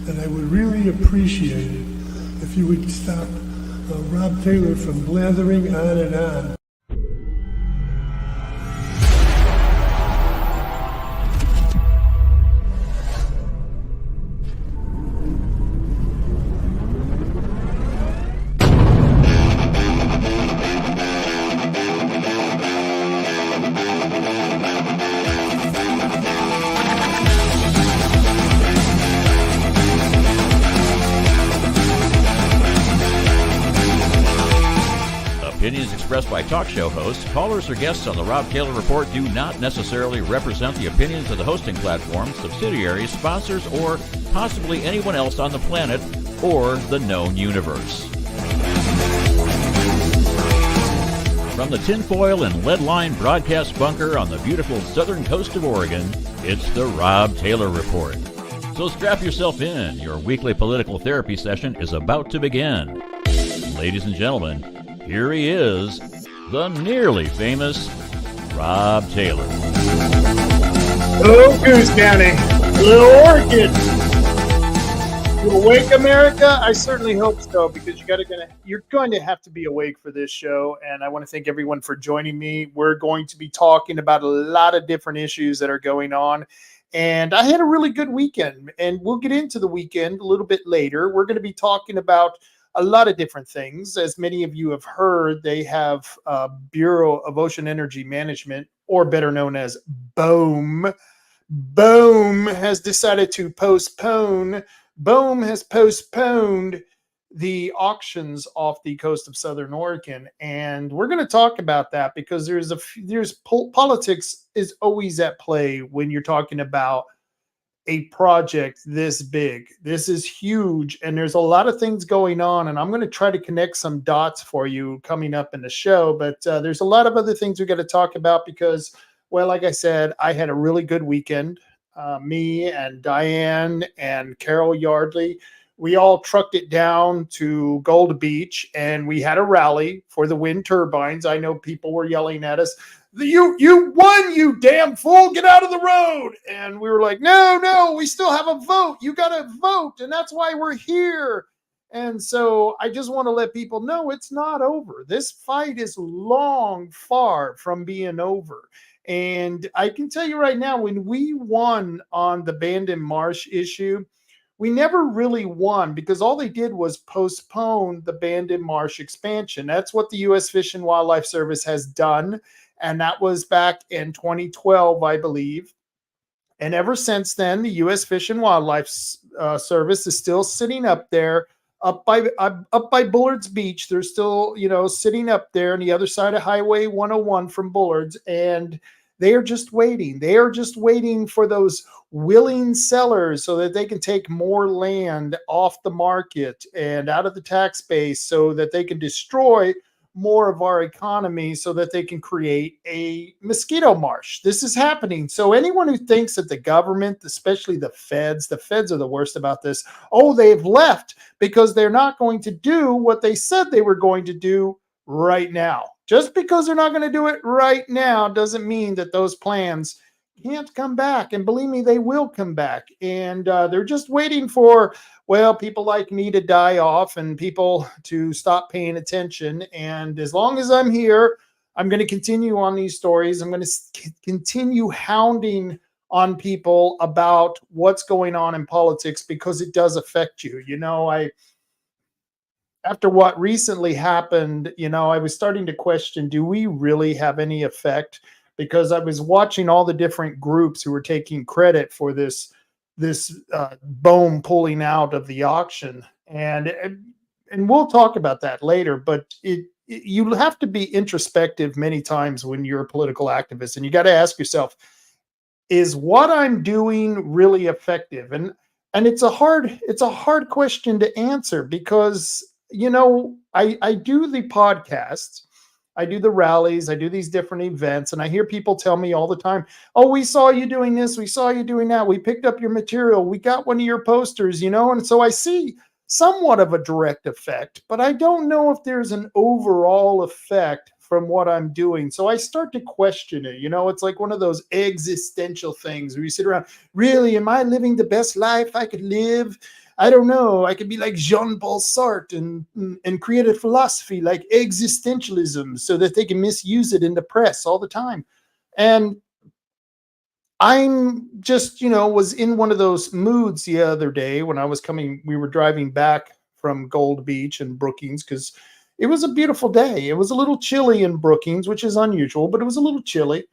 And I would really appreciate it if you would stop Rob Taylor from blathering on and on. Opinions expressed by talk show hosts, callers, or guests on the Rob Taylor Report do not necessarily represent the opinions of the hosting platform, subsidiaries, sponsors, or possibly anyone else on the planet or the known universe. From the tinfoil and lead-lined broadcast bunker on the beautiful southern coast of Oregon, it's the Rob Taylor Report. So strap yourself in. Your weekly political therapy session is about to begin. Ladies and gentlemen, here he is, the nearly famous Rob Taylor. Hello, Goose County. Hello, Oregon. You awake, America? I certainly hope so, because you're going to have to be awake for this show. And I want to thank everyone for joining me. We're going to be talking about a lot of different issues that are going on. And I had a really good weekend, and we'll get into the weekend a little bit later. We're going to be talking about a lot of different things. As many of you have heard, they have Bureau of Ocean Energy Management, or better known as BOEM. BOEM has decided to postpone. BOEM has postponed the auctions off the coast of Southern Oregon, and we're going to talk about that because politics is always at play when you're talking about a project this big. This is huge, and there's a lot of things going on, and I'm going to try to connect some dots for you coming up in the show, but there's a lot of other things we got to talk about because, well, like I said, I had a really good weekend. Me and Diane and Carol Yardley, we all trucked it down to Gold Beach, and we had a rally for the wind turbines. I know people were yelling at us, you won, you damn fool, get out of the road. And we were like, no, we still have a vote. You got to vote, and that's why we're here. And so I just want to let people know it's not over. This fight is far from being over. And I can tell you right now, when we won on the Bandon Marsh issue, we never really won because all they did was postpone the Bandon Marsh expansion. That's what the U.S. Fish and Wildlife Service has done. And that was back in 2012, I believe. And ever since then, the U.S. Fish and Wildlife Service is still sitting up there, up by Bullard's Beach. They're still, sitting up there on the other side of Highway 101 from Bullard's, and they are just waiting. They are just waiting for those willing sellers so that they can take more land off the market and out of the tax base so that they can destroy more of our economy so that they can create a mosquito marsh. This is happening. So anyone who thinks that the government, especially the feds are the worst about this. Oh, they've left because they're not going to do what they said they were going to do right now. Just because they're not going to do it right now doesn't mean that those plans can't come back. And believe me, they will come back. And they're just waiting for, people like me to die off and people to stop paying attention. And as long as I'm here, I'm going to continue on these stories. I'm going to continue hounding on people about what's going on in politics because it does affect you. After what recently happened, I was starting to question, do we really have any effect? Because I was watching all the different groups who were taking credit for this BOEM pulling out of the auction. And we'll talk about that later, but you have to be introspective many times when you're a political activist, and you got to ask yourself, is what I'm doing really effective? And it's a hard question to answer because, I do the podcasts, I do the rallies, I do these different events, and I hear people tell me all the time, oh, we saw you doing this, we saw you doing that, we picked up your material, we got one of your posters, and so I see somewhat of a direct effect, but I don't know if there's an overall effect from what I'm doing. So I start to question it. It's like one of those existential things where you sit around, really, am I living the best life I could live? I don't know, I could be like Jean-Paul Sartre and create a philosophy like existentialism so that they can misuse it in the press all the time. And I'm just, was in one of those moods the other day when we were driving back from Gold Beach and Brookings because it was a beautiful day. It was a little chilly in Brookings, which is unusual, but it was a little chilly.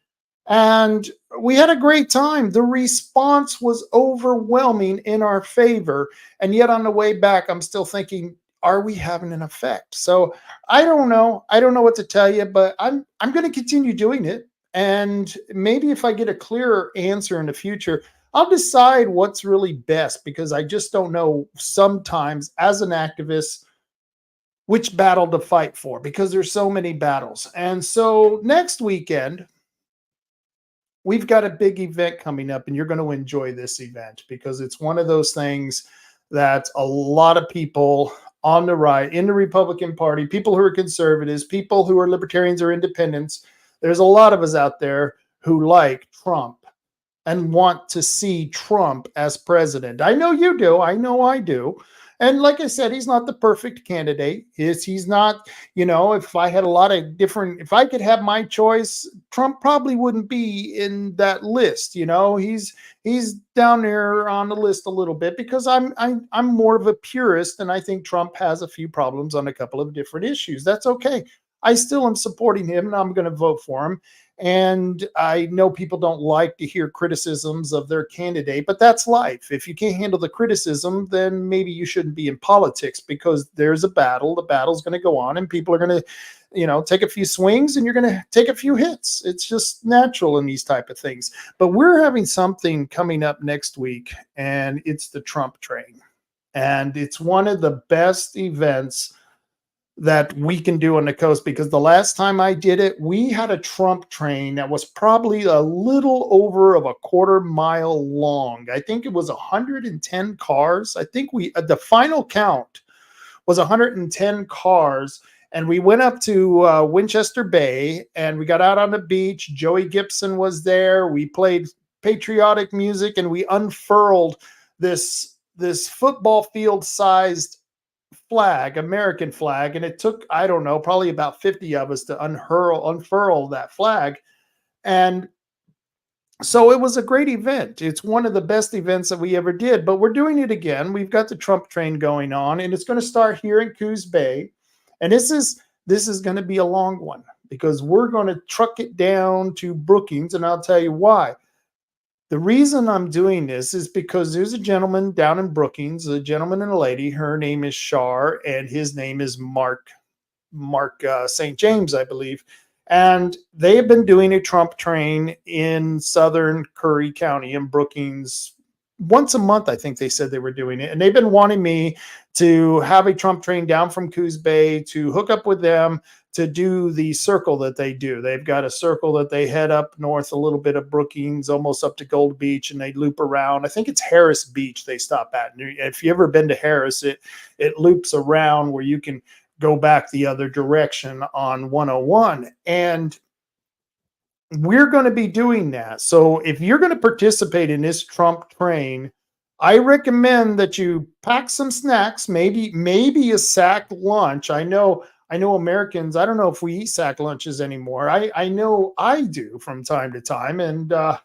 And we had a great time. The response was overwhelming in our favor. And yet on the way back, I'm still thinking, are we having an effect? So I don't know. I don't know what to tell you, but I'm going to continue doing it. And maybe if I get a clearer answer in the future, I'll decide what's really best, because I just don't know sometimes as an activist which battle to fight for, because there's so many battles. And so next weekend, we've got a big event coming up, and you're going to enjoy this event because it's one of those things that a lot of people on the right, in the Republican Party, people who are conservatives, people who are libertarians or independents, there's a lot of us out there who like Trump and want to see Trump as president. I know you do. I know I do. And like I said, he's not the perfect candidate. He's not, if I had a lot of different, if I could have my choice, Trump probably wouldn't be in that list. He's down there on the list a little bit because I'm more of a purist, and I think Trump has a few problems on a couple of different issues. That's okay. I still am supporting him, and I'm going to vote for him. And I know people don't like to hear criticisms of their candidate, but that's life. If you can't handle the criticism, then maybe you shouldn't be in politics, because there's a battle. The battle's going to go on, and people are going to, take a few swings, and you're going to take a few hits. It's just natural in these type of things. But we're having something coming up next week, and it's the Trump train. And it's one of the best events that we can do on the coast, because the last time I did it, we had a Trump train that was probably a little over of a quarter mile long. I think it was 110 cars. I think the final count was 110 cars. And we went up to Winchester Bay, and we got out on the beach. Joey Gibson was there. We played patriotic music, and we unfurled this football field sized flag, American flag, and it took, I don't know, probably about 50 of us to unfurl that flag. And so it was a great event. It's one of the best events that we ever did, but we're doing it again. We've got the Trump train going on, and it's going to start here in Coos Bay. And this is going to be a long one, because we're going to truck it down to Brookings, and I'll tell you why. The reason I'm doing this is because there's a gentleman down in Brookings, a gentleman and a lady. Her name is Shar, and his name is Mark St. James, I believe. And they have been doing a Trump train in southern Curry County in Brookings once a month. I think they said they were doing it. And they've been wanting me to have a Trump train down from Coos Bay to hook up with them to do the circle that they do. They've got a circle that they head up north a little bit of Brookings, almost up to Gold Beach, and they loop around. I think it's Harris Beach they stop at. And if you've ever been to Harris, it loops around where you can go back the other direction on 101. And we're going to be doing that. So if you're going to participate in this Trump train, I recommend that you pack some snacks, maybe a sack lunch. I know Americans, I don't know if we eat sack lunches anymore. I know I do from time to time. And I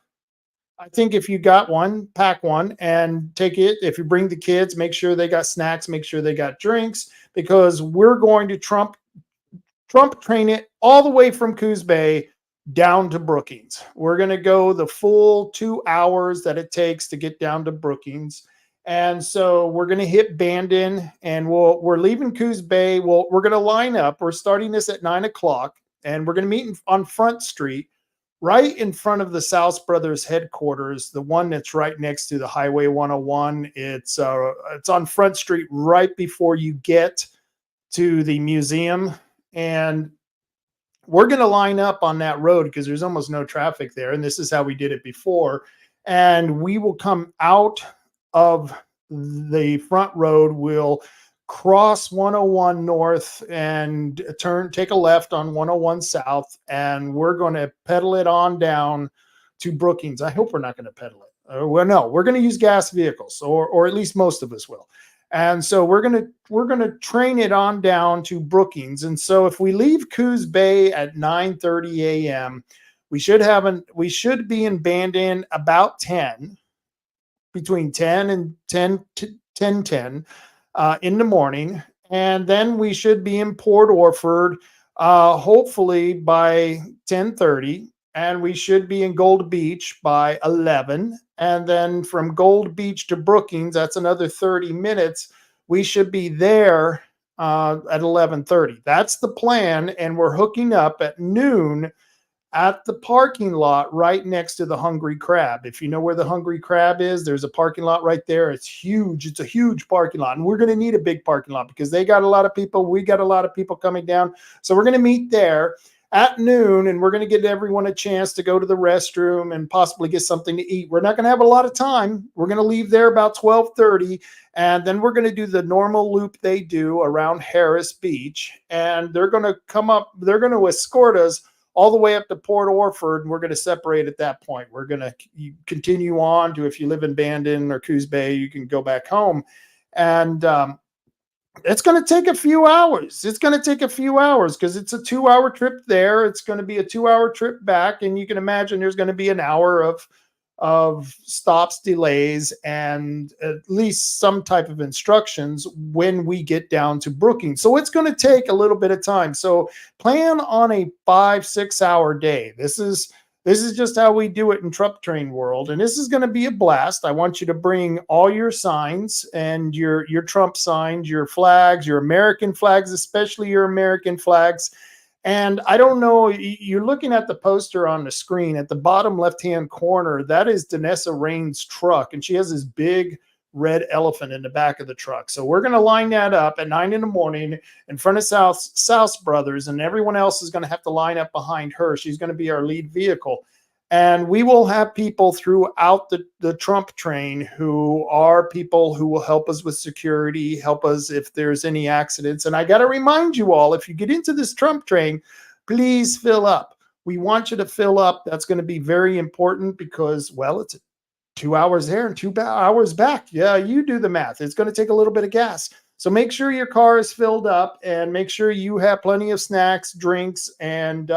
think if you got one, pack one and take it. If you bring the kids, make sure they got snacks, make sure they got drinks, because we're going to Trump train it all the way from Coos Bay down to Brookings. We're going to go the full 2 hours that it takes to get down to Brookings. And so we're going to hit Bandon, and we're leaving Coos Bay. We're going to line up. We're starting this at 9:00, and we're going to meet on Front Street, right in front of the South Brothers headquarters, the one that's right next to the Highway 101. It's on Front Street right before you get to the museum. And we're going to line up on that road because there's almost no traffic there. And this is how we did it before. And we will come out of the front road. We'll cross 101 north and take a left on 101 south. And we're going to pedal it on down to Brookings. I hope we're not going to pedal it. Well, no, we're going to use gas vehicles, or at least most of us will. And so we're gonna train it on down to Brookings. And so if we leave Coos Bay at 9:30 a.m., we should be in Bandon about 10, between 10 and 10 in the morning. And then we should be in Port Orford hopefully by 10:30, and we should be in Gold Beach by 11. And then from Gold Beach to Brookings, that's another 30 minutes. We should be there at 11:30. That's the plan, and we're hooking up at noon at the parking lot right next to the Hungry Crab. If you know where the Hungry Crab is, there's a parking lot right there. It's huge. It's a huge parking lot. And we're going to need a big parking lot because they got a lot of people. We got a lot of people coming down. So we're going to meet there at noon, and we're going to give everyone a chance to go to the restroom and possibly get something to eat. We're not going to have a lot of time. We're going to leave there about 12:30, and then we're going to do the normal loop they do around Harris Beach. And they're going to come up, they're going to escort us all the way up to Port Orford, and we're going to separate at that point. We're going to continue on to, if you live in Bandon or Coos Bay, you can go back home. And it's going to take a few hours. It's going to take a few hours because it's a 2-hour trip there. It's going to be a 2-hour trip back. And you can imagine there's going to be an hour of stops, delays, and at least some type of instructions when we get down to Brookings. So it's going to take a little bit of time. So plan on a 5-6 hour day. This is just how we do it in Trump Train world. And this is going to be a blast. I want you to bring all your signs and your Trump signs, your flags, your American flags, especially your American flags. And I don't know, you're looking at the poster on the screen at the bottom left-hand corner. That is Danessa Rain's truck, and she has this big red elephant in the back of the truck. So we're going to line that up at 9 in the morning in front of South Brothers, and everyone else is going to have to line up behind her. She's going to be our lead vehicle. And we will have people throughout the Trump train who are people who will help us with security, help us if there's any accidents. And I got to remind you all, if you get into this Trump train, please fill up. We want you to fill up. That's going to be very important because, well, it's 2 hours there and 2 hours back. Yeah, you do the math. It's going to take a little bit of gas. So make sure your car is filled up and make sure you have plenty of snacks, drinks, and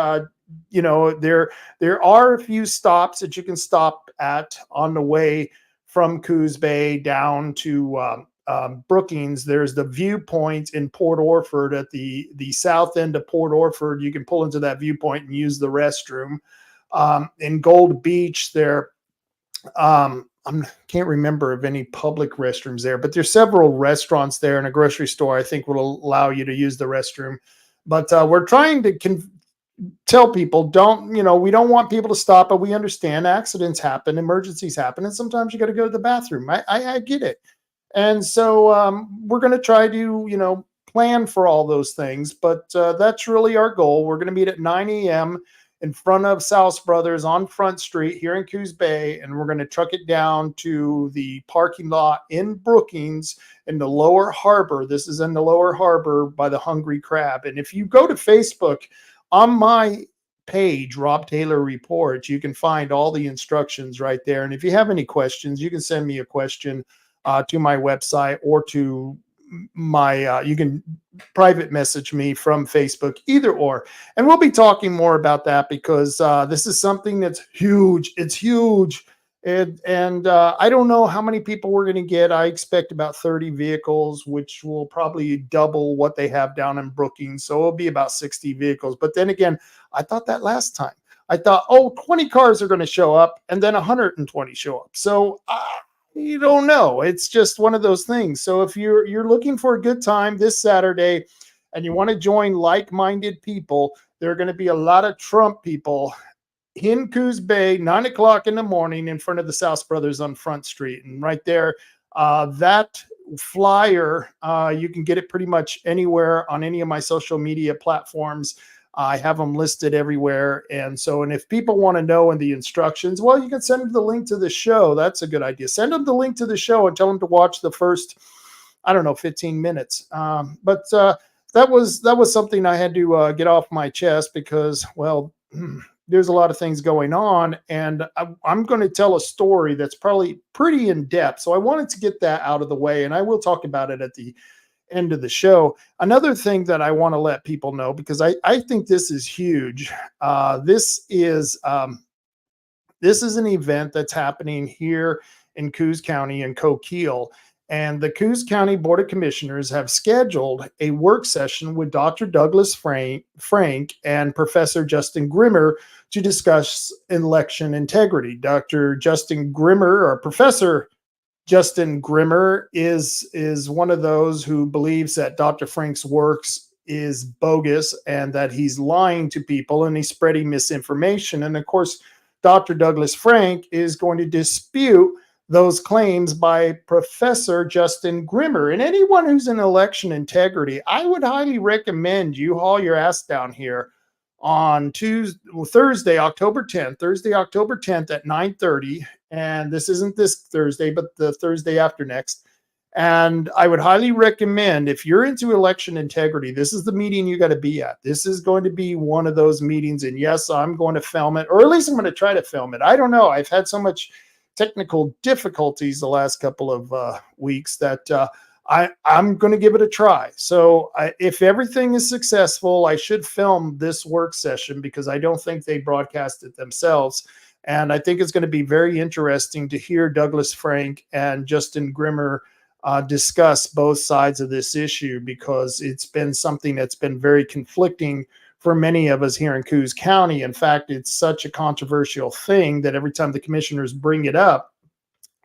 there are a few stops that you can stop at on the way from Coos Bay down to Brookings. There's the viewpoint in Port Orford at the south end of Port Orford. You can pull into that viewpoint and use the restroom. In Gold Beach, there I can't remember of any public restrooms there, but there's several restaurants there and a grocery store I think will allow you to use the restroom. But we're trying to tell people, we don't want people to stop, but we understand accidents happen, emergencies happen, and sometimes you got to go to the bathroom. I get it. And so we're going to try to, plan for all those things, but that's really our goal. We're going to meet at 9 a.m. in front of South Brothers on Front Street here in Coos Bay, and we're going to truck it down to the parking lot in Brookings in the Lower Harbor. This is in the Lower Harbor by the Hungry Crab. And if you go to Facebook, on my page, Rob Taylor Reports, you can find all the instructions right there. And if you have any questions, you can send me a question to my website or to my, you can private message me from Facebook, either or. And we'll be talking more about that because this is something that's huge. It's huge. And I don't know how many people we're going to get. I expect about 30 vehicles, which will probably double what they have down in Brookings. So it'll be about 60 vehicles. But then again, I thought that last time. I thought, 20 cars are going to show up and then 120 show up. So you don't know. It's just one of those things. So if you're looking for a good time this Saturday and you want to join like-minded people, there are going to be a lot of Trump people in Coos Bay, 9 o'clock in the morning in front of the South Brothers on Front Street. And right there, that flyer, you can get it pretty much anywhere on any of my social media platforms. I have them listed everywhere. And if people want to know in the instructions, well, you can send them the link to the show. That's a good idea. Send them the link to the show and tell them to watch the first, 15 minutes. But that was something I had to get off my chest because, well, there's a lot of things going on, and I'm going to tell a story that's probably pretty in depth. So I wanted to get that out of the way, and I will talk about it at the end of the show. Another thing that I want to let people know, because I think this is huge. This is an event that's happening here in Coos County in Coquille. And the Coos County Board of Commissioners have scheduled a work session with Dr. Douglas Frank and Professor Justin Grimmer to discuss election integrity. Dr. Justin Grimmer, or Professor Justin Grimmer, is one of those who believes that Dr. Frank's works is bogus and that he's lying to people and he's spreading misinformation. And of course, Dr. Douglas Frank is going to dispute those claims by Professor Justin Grimmer. And anyone who's in election integrity, I would highly recommend you haul your ass down here on Thursday, October 10th at 9:30. And this isn't this Thursday, but the Thursday after next. And I would highly recommend, if you're into election integrity, this is the meeting you got to be at. This is going to be one of those meetings. And yes, I'm going to film it, or at least I'm going to try to film it. I don't know. I've had so much technical difficulties the last couple of weeks that I'm going to give it a try. So if everything is successful, I should film this work session, because I don't think they broadcast it themselves. And I think it's going to be very interesting to hear Douglas Frank and Justin Grimmer discuss both sides of this issue, because it's been something that's been very conflicting for many of us here in Coos County. In fact, it's such a controversial thing that every time the commissioners bring it up,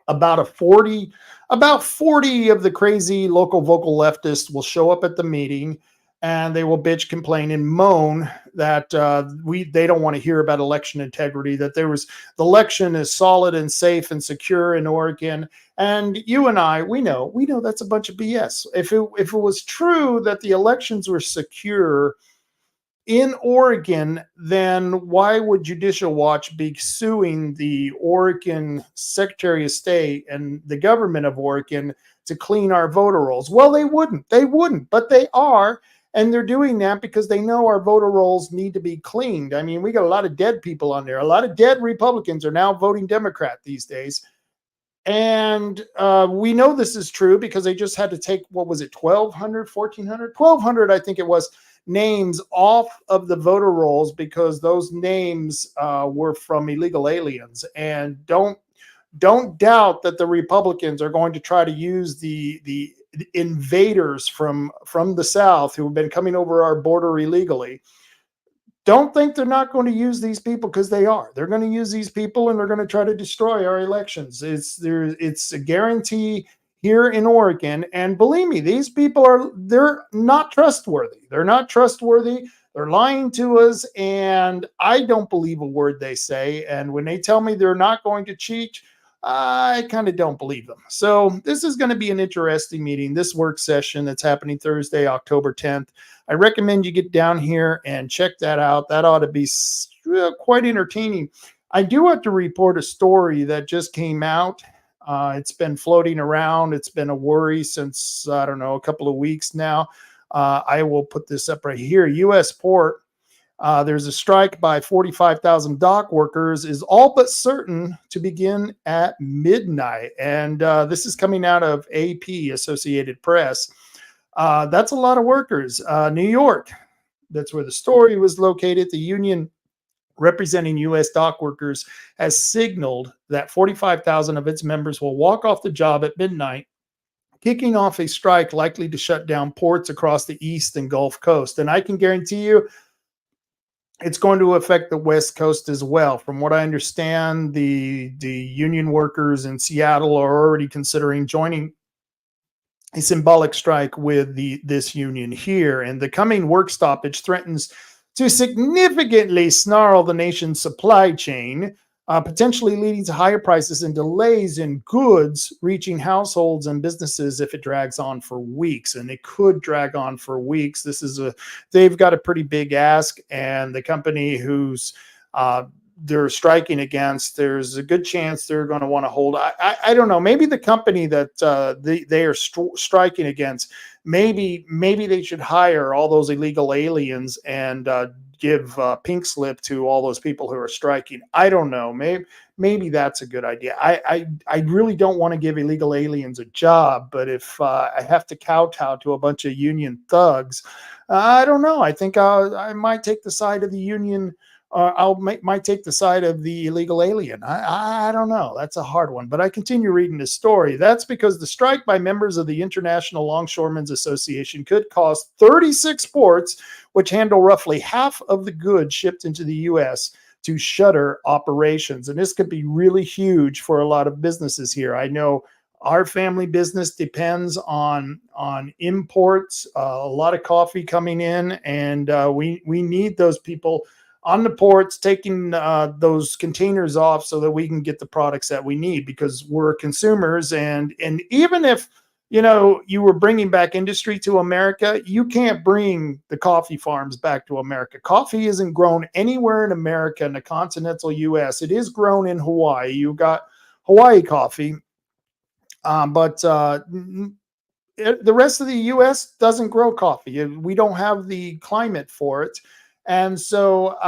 about 40 of the crazy local vocal leftists will show up at the meeting, and they will bitch, complain, and moan that they don't want to hear about election integrity, that the election is solid and safe and secure in Oregon. And you and I, we know that's a bunch of BS. If it was true that the elections were secure in Oregon, then why would Judicial Watch be suing the Oregon Secretary of State and the government of Oregon to clean our voter rolls? Well, they wouldn't, but they are. And they're doing that because they know our voter rolls need to be cleaned. I mean, we got a lot of dead people on there. A lot of dead Republicans are now voting Democrat these days. And we know this is true because they just had to take, what was it, 1,200, 1,400, 1,200, I think it was, names off of the voter rolls because those names were from illegal aliens. And don't doubt that the Republicans are going to try to use the invaders from the South who have been coming over our border illegally. Don't think they're not going to use these people, because they are. They're going to use these people, and they're going to try to destroy our elections. It's a guarantee here in Oregon. And believe me, these people they're not trustworthy. They're not trustworthy. They're lying to us, and I don't believe a word they say. And when they tell me they're not going to cheat, I kind of don't believe them. So this is going to be an interesting meeting, this work session that's happening Thursday, October 10th. I recommend you get down here and check that out. That ought to be quite entertaining. I do have to report a story that just came out. It's been floating around. It's been a worry since, I don't know, a couple of weeks now. I will put this up right here. U.S. Port. There's a strike by 45,000 dock workers is all but certain to begin at midnight. And this is coming out of AP, Associated Press. That's a lot of workers. New York, that's where the story was located. The union representing U.S. dock workers has signaled that 45,000 of its members will walk off the job at midnight, kicking off a strike likely to shut down ports across the East and Gulf Coast. And I can guarantee you, it's going to affect the West Coast as well. From what I understand, the union workers in Seattle are already considering joining a symbolic strike with this union here. And the coming work stoppage threatens to significantly snarl the nation's supply chain, potentially leading to higher prices and delays in goods reaching households and businesses if it drags on for weeks. And it could drag on for weeks. They've got a pretty big ask, and the company who's they're striking against, there's a good chance they're going to want to hold. I don't know. Maybe the company that they are striking against, maybe they should hire all those illegal aliens and give pink slip to all those people who are striking. I don't know. Maybe that's a good idea. I really don't want to give illegal aliens a job, but if I have to kowtow to a bunch of union thugs, I don't know. I think I might take the side of the union. Might take the side of the illegal alien. I don't know. That's a hard one. But I continue reading this story. That's because the strike by members of the International Longshoremen's Association could cost 36 ports, which handle roughly half of the goods shipped into the U.S., to shutter operations. And this could be really huge for a lot of businesses here. I know our family business depends on imports, a lot of coffee coming in, and we need those people on the ports taking those containers off so that we can get the products that we need, because we're consumers. And even if you were bringing back industry to America, you can't bring the coffee farms back to America. Coffee isn't grown anywhere in America, in the continental U.S. It is grown in Hawaii. You got Hawaii coffee, but the rest of the U.S. doesn't grow coffee. We don't have the climate for it. And so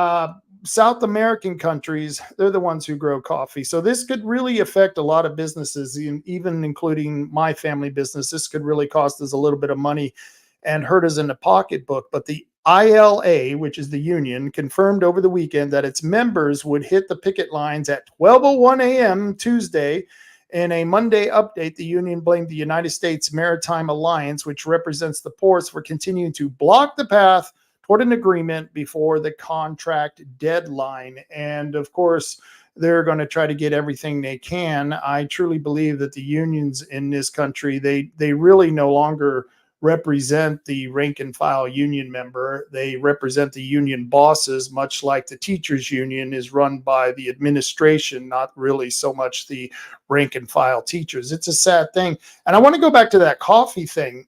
South American countries, they're the ones who grow coffee. So this could really affect a lot of businesses, even including my family business. This could really cost us a little bit of money and hurt us in the pocketbook. But the ILA, which is the union, confirmed over the weekend that its members would hit the picket lines at 12:01 a.m. Tuesday. In a Monday update, the union blamed the United States Maritime Alliance, which represents the ports, for continuing to block the path toward an agreement before the contract deadline. And of course, they're going to try to get everything they can. I truly believe that the unions in this country, they really no longer represent the rank and file union member. They represent the union bosses, much like the teachers union is run by the administration, not really so much the rank and file teachers. It's a sad thing. And I want to go back to that coffee thing.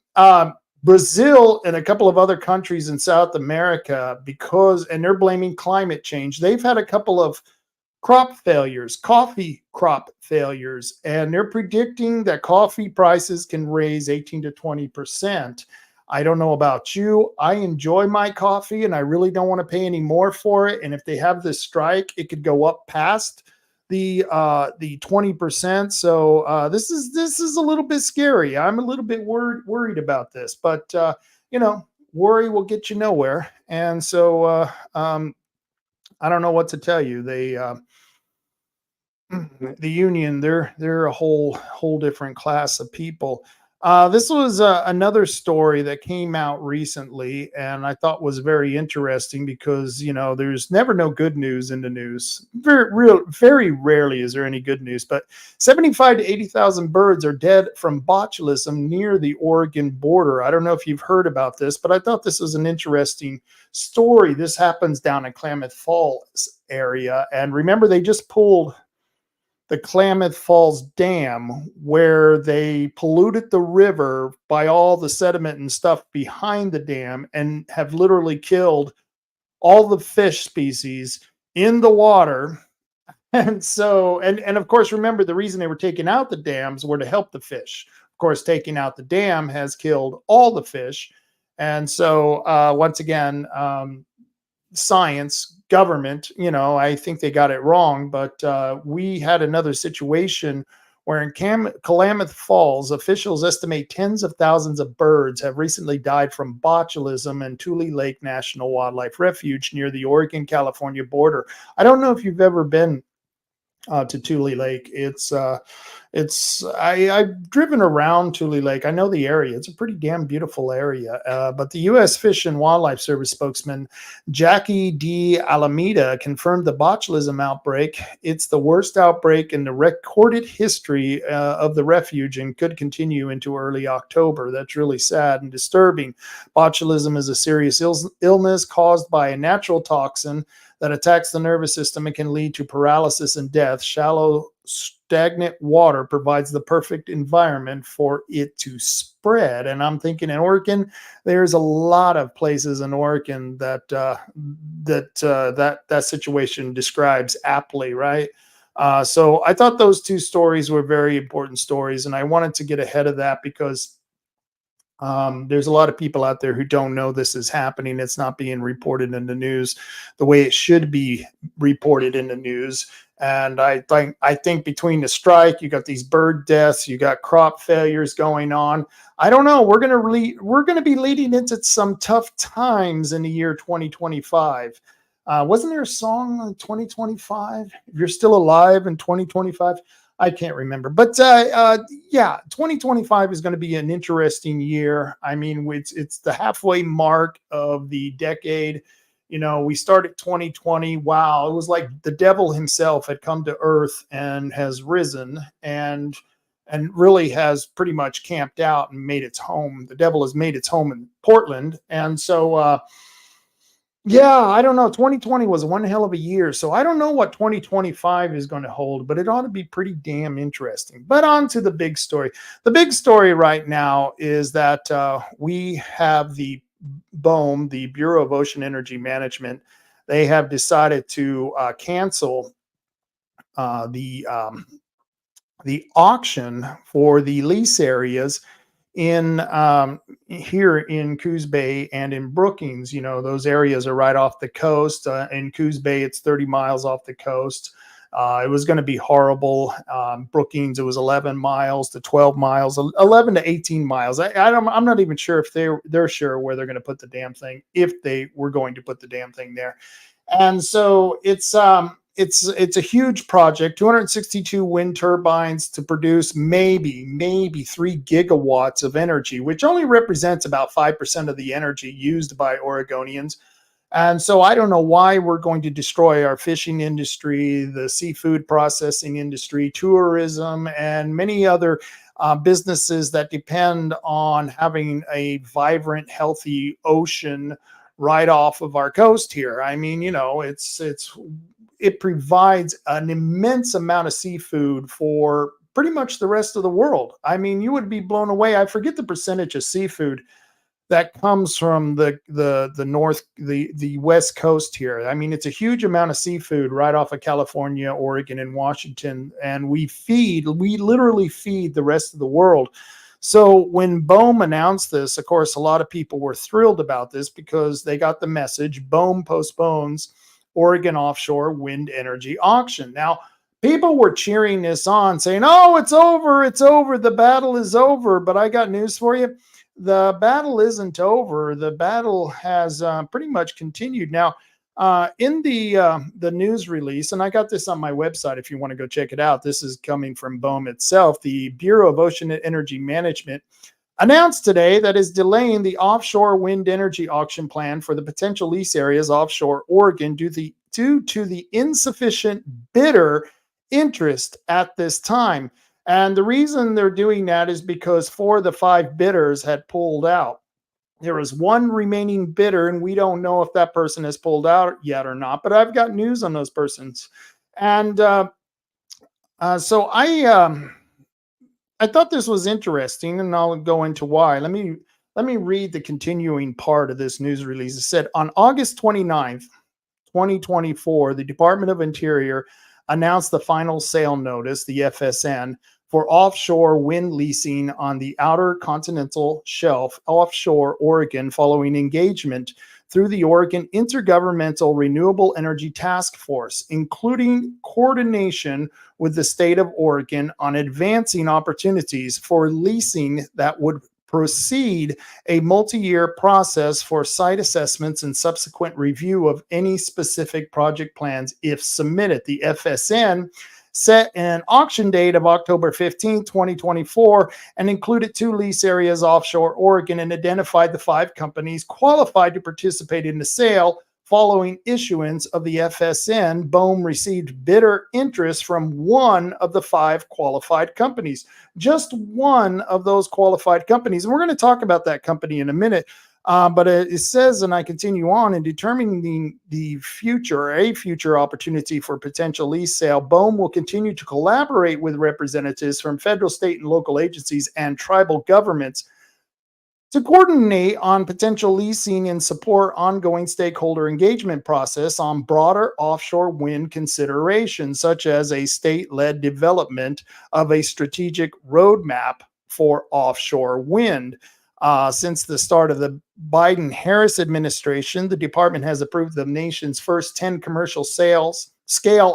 Brazil and a couple of other countries in South America, and they're blaming climate change. They've had a couple of coffee crop failures, and they're predicting that coffee prices can raise 18 to 20%. I don't know about you. I enjoy my coffee, and I really don't want to pay any more for it. And if they have this strike, it could go up past the 20%. So this is a little bit scary. I'm a little bit worried about this, but worry will get you nowhere. And so I don't know what to tell you. The union, they're a whole different class of people. This was another story that came out recently, and I thought was very interesting because there's never no good news in the news. Very rarely is there any good news. But 75 to 80,000 birds are dead from botulism near the Oregon border. I don't know if you've heard about this, but I thought this was an interesting story. This happens down in Klamath Falls area, and remember, they just pulled the Klamath Falls Dam, where they polluted the river by all the sediment and stuff behind the dam, and have literally killed all the fish species in the water. And so, and of course, remember, the reason they were taking out the dams were to help the fish. Of course, taking out the dam has killed all the fish. And so, once again, science, government, I think they got it wrong, but we had another situation where in Klamath Falls, officials estimate tens of thousands of birds have recently died from botulism in Tule Lake National Wildlife Refuge near the Oregon-California border. I don't know if you've ever been to Tule Lake. I've driven around Tule Lake. I know the area. It's a pretty damn beautiful area. But the U.S. Fish and Wildlife Service spokesman Jackie D. Alameda confirmed the botulism outbreak. It's the worst outbreak in the recorded history of the refuge and could continue into early October. That's really sad and disturbing. Botulism is a serious illness caused by a natural toxin that attacks the nervous system and can lead to paralysis and death. Shallow, stagnant water provides the perfect environment for it to spread. And I'm thinking in Oregon, there's a lot of places in Oregon that situation describes aptly, right? So I thought those two stories were very important stories, and I wanted to get ahead of that because There's a lot of people out there who don't know this is happening. It's not being reported in the news the way it should be reported in the news. And I think between the strike, you got these bird deaths, you got crop failures going on. I don't know. We're gonna be leading into some tough times in the year 2025. Wasn't there a song in 2025? If you're still alive in 2025, I can't remember, but yeah, 2025 is going to be an interesting year. I mean, it's the halfway mark of the decade. You know, we started 2020. Wow, it was like the devil himself had come to Earth and has risen and really has pretty much camped out and made its home. The devil has made its home in Portland, and so. Yeah, I don't know. 2020 was one hell of a year. So I don't know what 2025 is going to hold, but it ought to be pretty damn interesting. But on to the big story. The big story right now is that we have the BOEM, the Bureau of Ocean Energy Management. They have decided to cancel uh, the um, the auction for the lease areas in here in Coos Bay and in Brookings. You know, those areas are right off the coast. In Coos Bay, it's 30 miles off the coast. It was going to be horrible. Brookings, it was 11 miles to 12 miles, 11 to 18 miles. I'm not even sure if they're sure where they're going to put the damn thing, if they were going to put the damn thing there. And so it's a huge project, 262 wind turbines to produce maybe 3 gigawatts of energy, which only represents about 5% of the energy used by Oregonians. And so I don't know why we're going to destroy our fishing industry, the seafood processing industry, tourism, and many other businesses that depend on having a vibrant, healthy ocean right off of our coast here. I mean, you know, it provides an immense amount of seafood for pretty much the rest of the world. I mean, you would be blown away. I forget the percentage of seafood that comes from the north, the west coast here. I mean, it's a huge amount of seafood right off of California, Oregon, and Washington, and we literally feed the rest of the world. So when BOEM announced this, of course, a lot of people were thrilled about this because they got the message: BOEM postpones Oregon offshore wind energy auction. Now, people were cheering this on, saying, "Oh, it's over, the battle is over." But I got news for you: the battle isn't over. The battle has pretty much continued. Now, in the news release, and I got this on my website if you want to go check it out. This is coming from BOEM itself. The Bureau of Ocean Energy Management announced today that is delaying the offshore wind energy auction plan for the potential lease areas offshore Oregon due to the insufficient bidder interest at this time. And the reason they're doing that is because 4 of the 5 bidders had pulled out. There is one remaining bidder, and we don't know if that person has pulled out yet or not, but I've got news on those persons. And so I thought this was interesting, and I'll go into why. Let me read the continuing part of this news release. It said, on August 29th, 2024, the Department of Interior announced the final sale notice, the FSN, for offshore wind leasing on the outer continental shelf offshore Oregon following engagement through the Oregon Intergovernmental Renewable Energy Task Force, including coordination with the state of Oregon on advancing opportunities for leasing that would proceed a multi-year process for site assessments and subsequent review of any specific project plans if submitted. The FSN set an auction date of October 15, 2024, and included 2 lease areas offshore Oregon and identified the 5 companies qualified to participate in the sale. Following issuance of the FSN, BOEM received bidder interest from 1 of the 5 qualified companies. Just 1 of those qualified companies. And we're going to talk about that company in a minute. But it says, and I continue on, in determining a future opportunity for potential lease sale, BOEM will continue to collaborate with representatives from federal, state, and local agencies and tribal governments to coordinate on potential leasing and support ongoing stakeholder engagement process on broader offshore wind considerations, such as a state-led development of a strategic roadmap for offshore wind. Since the start of the Biden-Harris administration, the department has approved the nation's first 10 commercial scale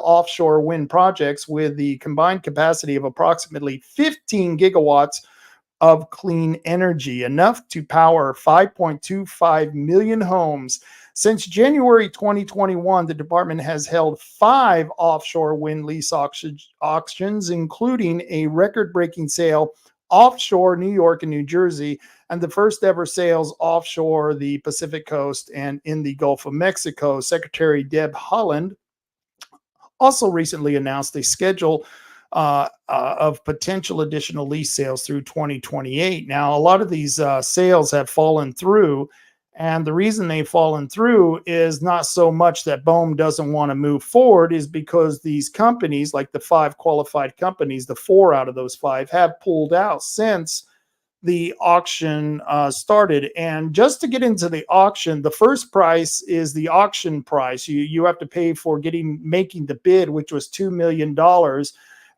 offshore wind projects with the combined capacity of approximately 15 gigawatts of clean energy, enough to power 5.25 million homes. Since January 2021, the department has held 5 offshore wind lease auctions, including a record breaking sale offshore New York and New Jersey, and the first ever sales offshore the Pacific coast and in the Gulf of Mexico. Secretary Deb Haaland also recently announced a schedule of potential additional lease sales through 2028. Now, a lot of these sales have fallen through. And the reason they've fallen through is not so much that BOEM doesn't want to move forward, is because these companies, like the 5 qualified companies, the 4 out of those 5 have pulled out since the auction started. And just to get into the auction, the first price is the auction price. You have to pay for making the bid, which was $2 million.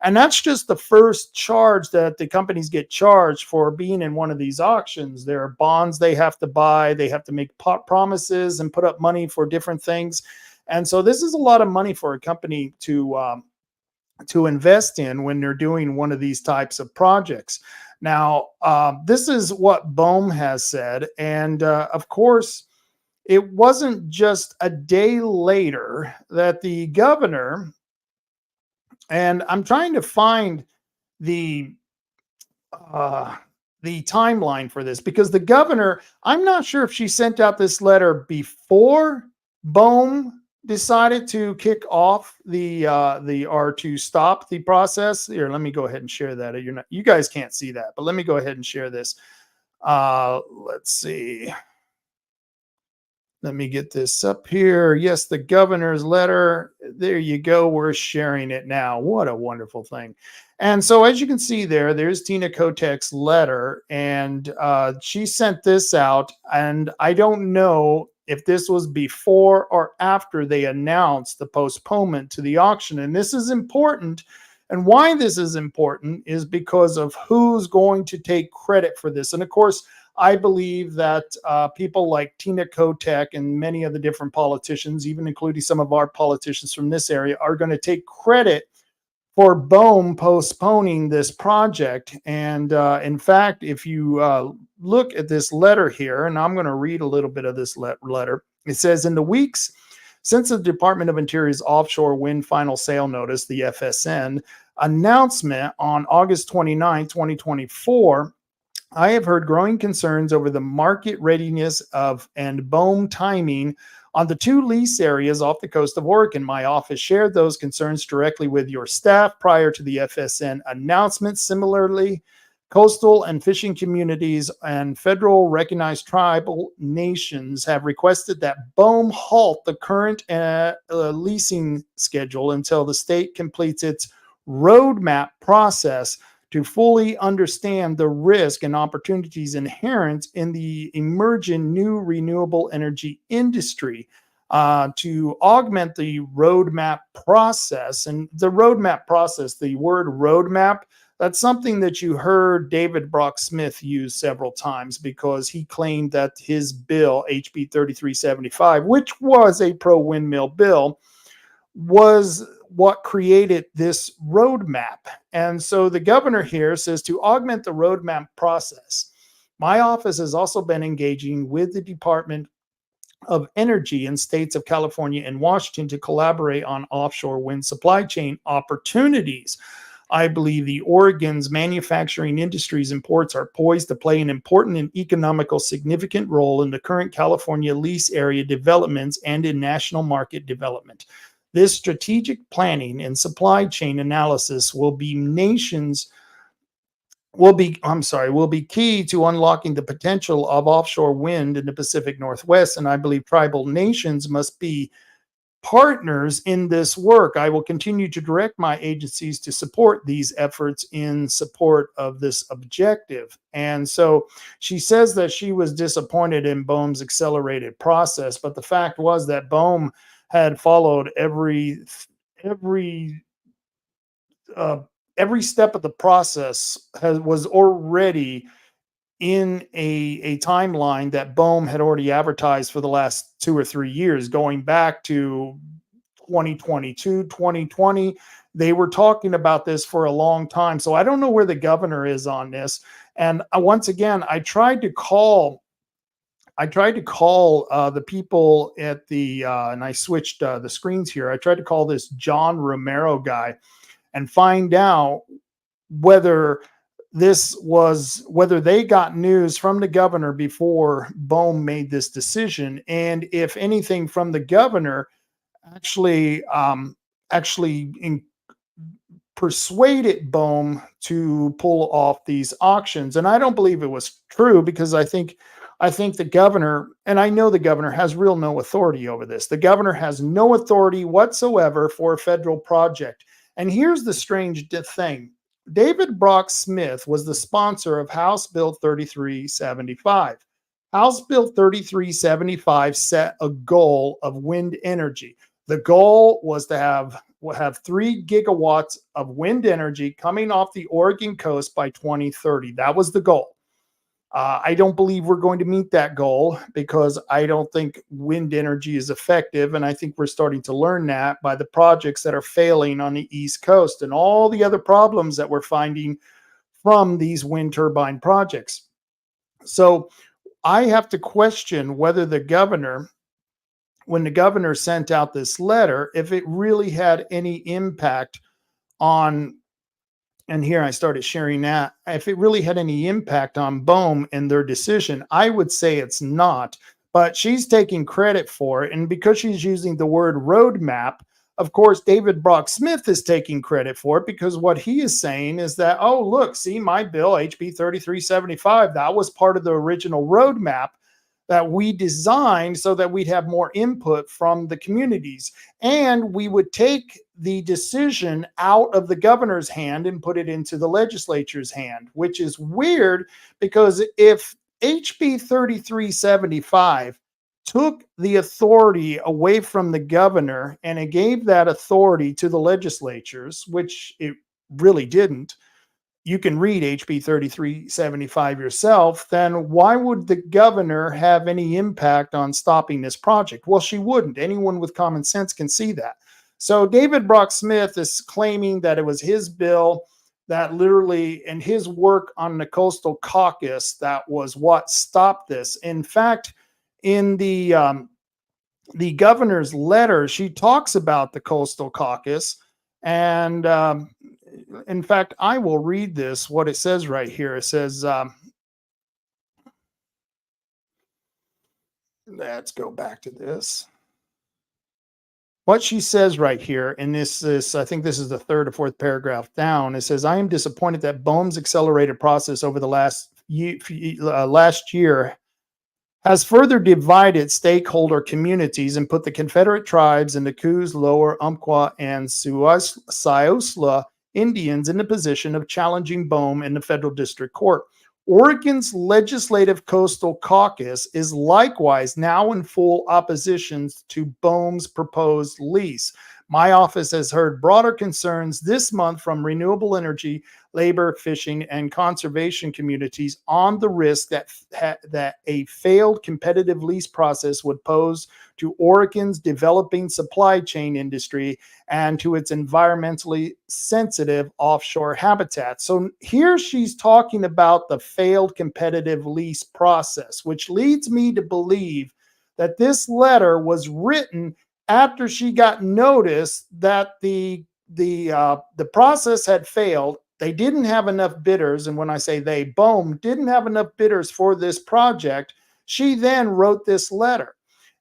And that's just the first charge that the companies get charged for being in one of these auctions. There are bonds they have to buy. They have to make promises and put up money for different things. And so this is a lot of money for a company to invest in when they're doing one of these types of projects. Now, this is what BOEM has said. And of course, it wasn't just a day later that the governor, and I'm trying to find the timeline for this, because the governor, I'm not sure if she sent out this letter before BOEM decided to kick off or to stop the process. Here, let me go ahead and share that. You guys can't see that, but let me go ahead and share this. Let's see. Let me get this up here. Yes, the governor's letter. There you go. We're sharing it now. What a wonderful thing. And so as you can see there's Tina Kotek's letter, and she sent this out. And I don't know if this was before or after they announced the postponement to the auction. And this is important. And why this is important is because of who's going to take credit for this. And of course, I believe that people like Tina Kotek and many of the different politicians, even including some of our politicians from this area, are going to take credit for BOEM postponing this project. And in fact, if you look at this letter here, and I'm going to read a little bit of this letter, it says, in the weeks since the Department of Interior's offshore wind final sale notice, the FSN, announcement on August 29, 2024, I have heard growing concerns over the market readiness of and BOEM timing on the 2 lease areas off the coast of Oregon. My office shared those concerns directly with your staff prior to the FSN announcement. Similarly, coastal and fishing communities and federal recognized tribal nations have requested that BOEM halt the current leasing schedule until the state completes its roadmap process to fully understand the risk and opportunities inherent in the emerging new renewable energy industry, to augment the roadmap process. And the roadmap process, the word roadmap, that's something that you heard David Brock Smith use several times, because he claimed that his bill, HB 3375, which was a pro-windmill bill, was what created this roadmap. And so the governor here says to augment the roadmap process. My office has also been engaging with the Department of Energy in states of California and Washington to collaborate on offshore wind supply chain opportunities. I believe the Oregon's manufacturing industries and ports are poised to play an important and economical significant role in the current California lease area developments and in national market development. This strategic planning and supply chain analysis will be key to unlocking the potential of offshore wind in the Pacific Northwest. And I believe tribal nations must be partners in this work. I will continue to direct my agencies to support these efforts in support of this objective. And so she says that she was disappointed in BOEM's accelerated process, but the fact was that BOEM had followed every step of the process was already in a timeline that Boehm had already advertised for the last 2 or 3 years, going back to 2022, 2020. They were talking about this for a long time. So I don't know where the governor is on this. And once again, I tried to call the people at the, and I switched the screens here. I tried to call this John Romero guy and find out whether whether they got news from the governor before Boehm made this decision, and if anything from the governor actually persuaded Boehm to pull off these auctions. And I don't believe it was true, because I think the governor, and I know the governor has no authority over this. The governor has no authority whatsoever for a federal project. And here's the strange thing. David Brock Smith was the sponsor of House Bill 3375. House Bill 3375 set a goal of wind energy. The goal was to have 3 gigawatts of wind energy coming off the Oregon coast by 2030. That was the goal. I don't believe we're going to meet that goal, because I don't think wind energy is effective. And I think we're starting to learn that by the projects that are failing on the East Coast and all the other problems that we're finding from these wind turbine projects. So I have to question whether the governor, when the governor sent out this letter, if it really had any impact on, and here I started sharing that, if it really had any impact on Boehm and their decision. I would say it's not, but she's taking credit for it. And because she's using the word roadmap, of course, David Brock Smith is taking credit for it, because what he is saying is that, oh, look, see my bill, HB 3375, that was part of the original roadmap that we designed so that we'd have more input from the communities. And we would take the decision out of the governor's hand and put it into the legislature's hand, which is weird, because if HB 3375 took the authority away from the governor and it gave that authority to the legislatures, which it really didn't, you can read HB 3375 yourself, then why would the governor have any impact on stopping this project? Well, she wouldn't. Anyone with common sense can see that. So David Brock Smith is claiming that it was his bill that literally, and his work on the Coastal Caucus, that was what stopped this. In fact, in the governor's letter, she talks about the Coastal Caucus, and in fact, I will read this, what it says right here. It says, let's go back to this. What she says right here, and this I think this is the 3rd or 4th paragraph down. It says, I am disappointed that Boehm's accelerated process over the last year has further divided stakeholder communities and put the Confederate tribes in the Coos, Lower Umpqua, and Siosla Indians in the position of challenging Boehm in the federal district court. Oregon's Legislative Coastal Caucus is likewise now in full opposition to Boehm's proposed lease. My office has heard broader concerns this month from renewable energy, labor, fishing, and conservation communities on the risk that a failed competitive lease process would pose to Oregon's developing supply chain industry and to its environmentally sensitive offshore habitat. So here she's talking about the failed competitive lease process, which leads me to believe that this letter was written after she got notice that the process had failed. They didn't have enough bidders, and when I say they, Boehm didn't have enough bidders for this project. She then wrote this letter,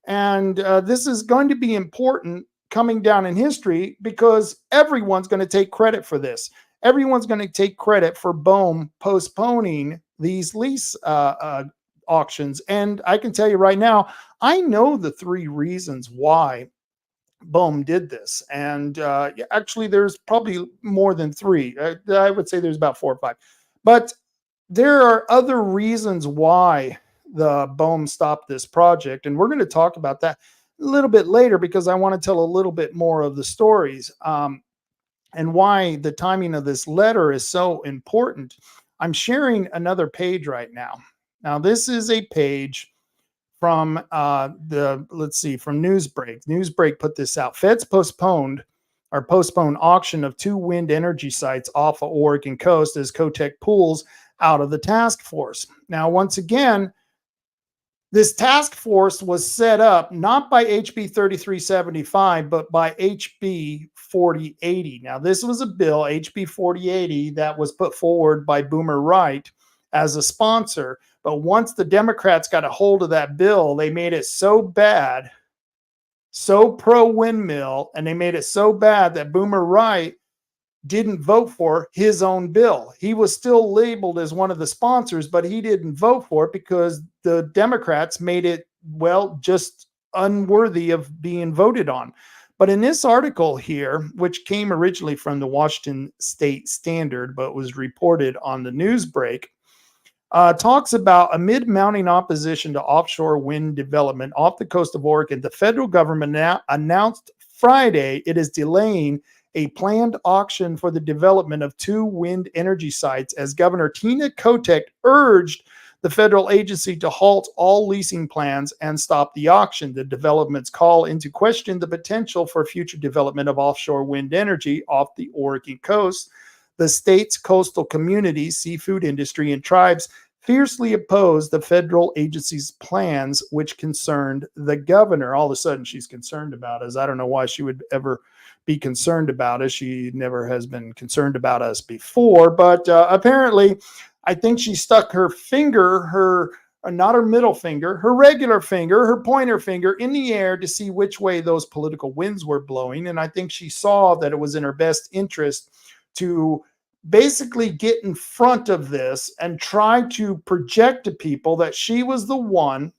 and this is going to be important coming down in history, because everyone's going to take credit for this. Everyone's going to take credit for Boehm postponing these lease auctions. And I can tell you right now, I know the 3 reasons why Boehm did this. And actually, there's probably more than 3. I would say there's about 4 or 5. But there are other reasons why the Boehm stopped this project. And we're going to talk about that a little bit later, because I want to tell a little bit more of the stories and why the timing of this letter is so important. I'm sharing another page right now. Now, this is a page from from Newsbreak. Newsbreak put this out. Feds postponed auction of 2 wind energy sites off of Oregon coast as Cotec pulls out of the task force. Now, once again, this task force was set up not by HB 3375, but by HB 4080. Now, this was a bill, HB 4080, that was put forward by Boomer Wright as a sponsor. But once the Democrats got a hold of that bill, they made it so bad, so pro windmill, and they made it so bad that Boomer Wright didn't vote for his own bill. He was still labeled as one of the sponsors, but he didn't vote for it because the Democrats made it, well, just unworthy of being voted on. But in this article here, which came originally from the Washington State Standard, but was reported on the Newsbreak, talks about amid mounting opposition to offshore wind development off the coast of Oregon, the federal government now announced Friday it is delaying a planned auction for the development of 2 wind energy sites as Governor Tina Kotek urged the federal agency to halt all leasing plans and stop the auction. The developments call into question the potential for future development of offshore wind energy off the Oregon coast. The state's coastal communities, seafood industry, and tribes fiercely opposed the federal agency's plans, which concerned the governor. All of a sudden, she's concerned about us. I don't know why she would ever be concerned about us. She never has been concerned about us before, but apparently, I think she stuck her finger, not her middle finger, her regular finger, her pointer finger in the air to see which way those political winds were blowing. And I think she saw that it was in her best interest to basically get in front of this and try to project to people that she was the one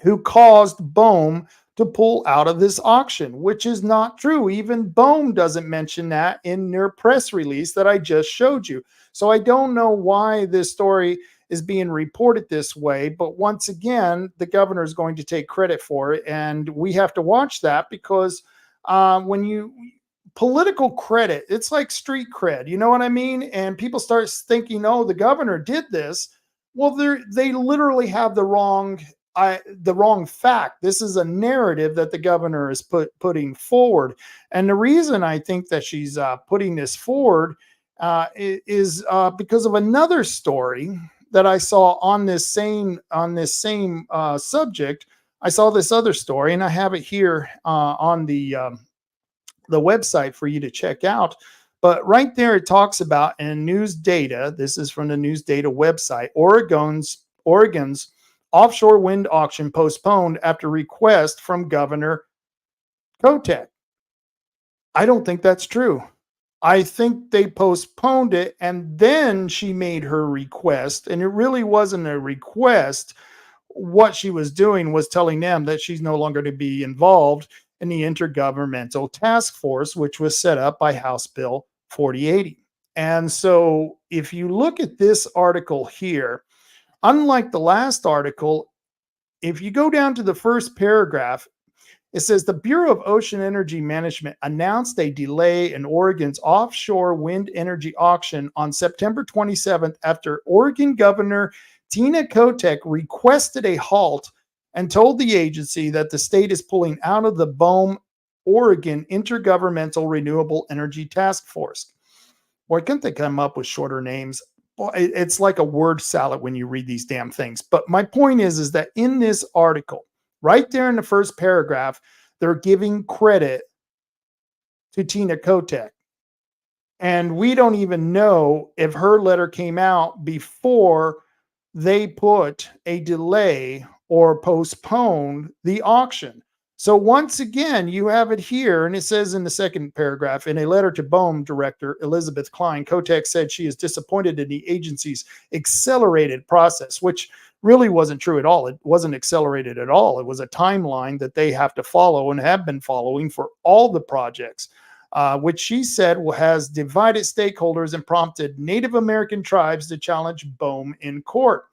who caused BOEM to pull out of this auction, which is not true. Even BOEM doesn't mention that in their press release that I just showed you. So I don't know why this story is being reported this way, but once again, the governor is going to take credit for it, and we have to watch that because when you political credit, it's like street cred, you know what I mean? And people start thinking, oh, the governor did this. Well, they literally have the wrong fact. This is a narrative that the governor is putting forward. And the reason I think that she's putting this forward is because of another story that I saw on this same subject. I saw this other story, and I have it here on the website for you to check out. But right there, it talks about in News Data. This is from the News Data website. Oregon's offshore wind auction postponed after request from Governor Kotek. I don't think that's true. I think they postponed it and then she made her request. And it really wasn't a request. What she was doing was telling them that she's no longer to be involved in the Intergovernmental Task Force, which was set up by House Bill 4080. And so if you look at this article here, unlike the last article, if you go down to the first paragraph, it says the Bureau of Ocean Energy Management announced a delay in Oregon's offshore wind energy auction on September 27th after Oregon Governor Tina Kotek requested a halt and told the agency that the state is pulling out of the BOEM Oregon Intergovernmental Renewable Energy Task Force. Why couldn't they come up with shorter names? Well, it's like a word salad when you read these damn things. But my point is that in this article, right there in the first paragraph, they're giving credit to Tina Kotek. And we don't even know if her letter came out before they put a delay or postpone the auction. So once again, you have it here, and it says in the second paragraph, in a letter to BOEM Director Elizabeth Klein, Kotek said she is disappointed in the agency's accelerated process, which really wasn't true at all. It wasn't accelerated at all. It was a timeline that they have to follow and have been following for all the projects, which she said has divided stakeholders and prompted Native American tribes to challenge BOEM in court,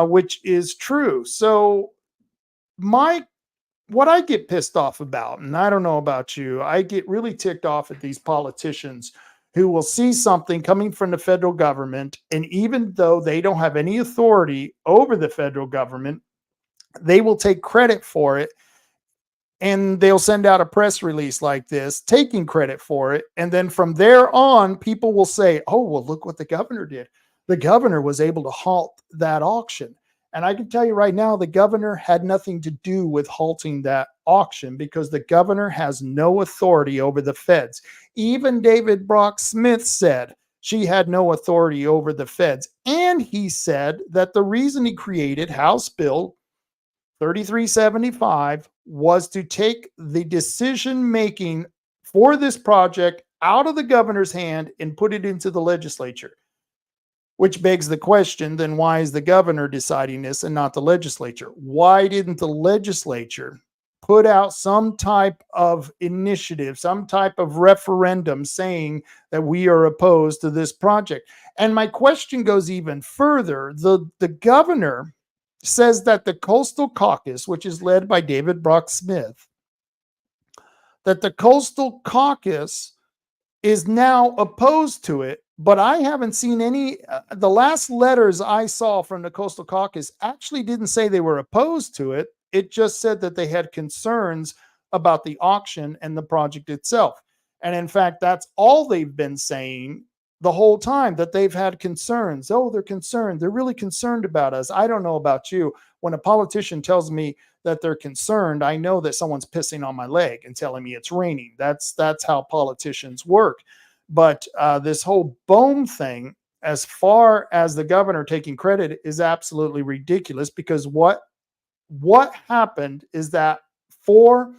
which is true. So what I get pissed off about, and I don't know about you, I get really ticked off at these politicians who will see something coming from the federal government, and even though they don't have any authority over the federal government, they will take credit for it, and they'll send out a press release like this, taking credit for it. And then from there on, people will say, oh, well, look what the governor did. The governor was able to halt that auction. And I can tell you right now, the governor had nothing to do with halting that auction because the governor has no authority over the feds. Even David Brock Smith said she had no authority over the feds. And he said that the reason he created House Bill 3375 was to take the decision making for this project out of the governor's hand and put it into the legislature. Which begs the question, then why is the governor deciding this and not the legislature? Why didn't the legislature put out some type of initiative, some type of referendum saying that we are opposed to this project? And my question goes even further. The governor says that the Coastal Caucus, which is led by David Brock Smith, that the Coastal Caucus is now opposed to it, but I haven't seen any. The last letters I saw from the Coastal Caucus actually didn't say they were opposed to it. It just said that they had concerns about the auction and the project itself. And in fact, that's all they've been saying the whole time, that they've had concerns. Oh, they're concerned. They're really concerned about us. I don't know about you. When a politician tells me that they're concerned, I know that someone's pissing on my leg and telling me it's raining. That's how politicians work. But this whole BOEM thing, as far as the governor taking credit, is absolutely ridiculous, because what happened is that 4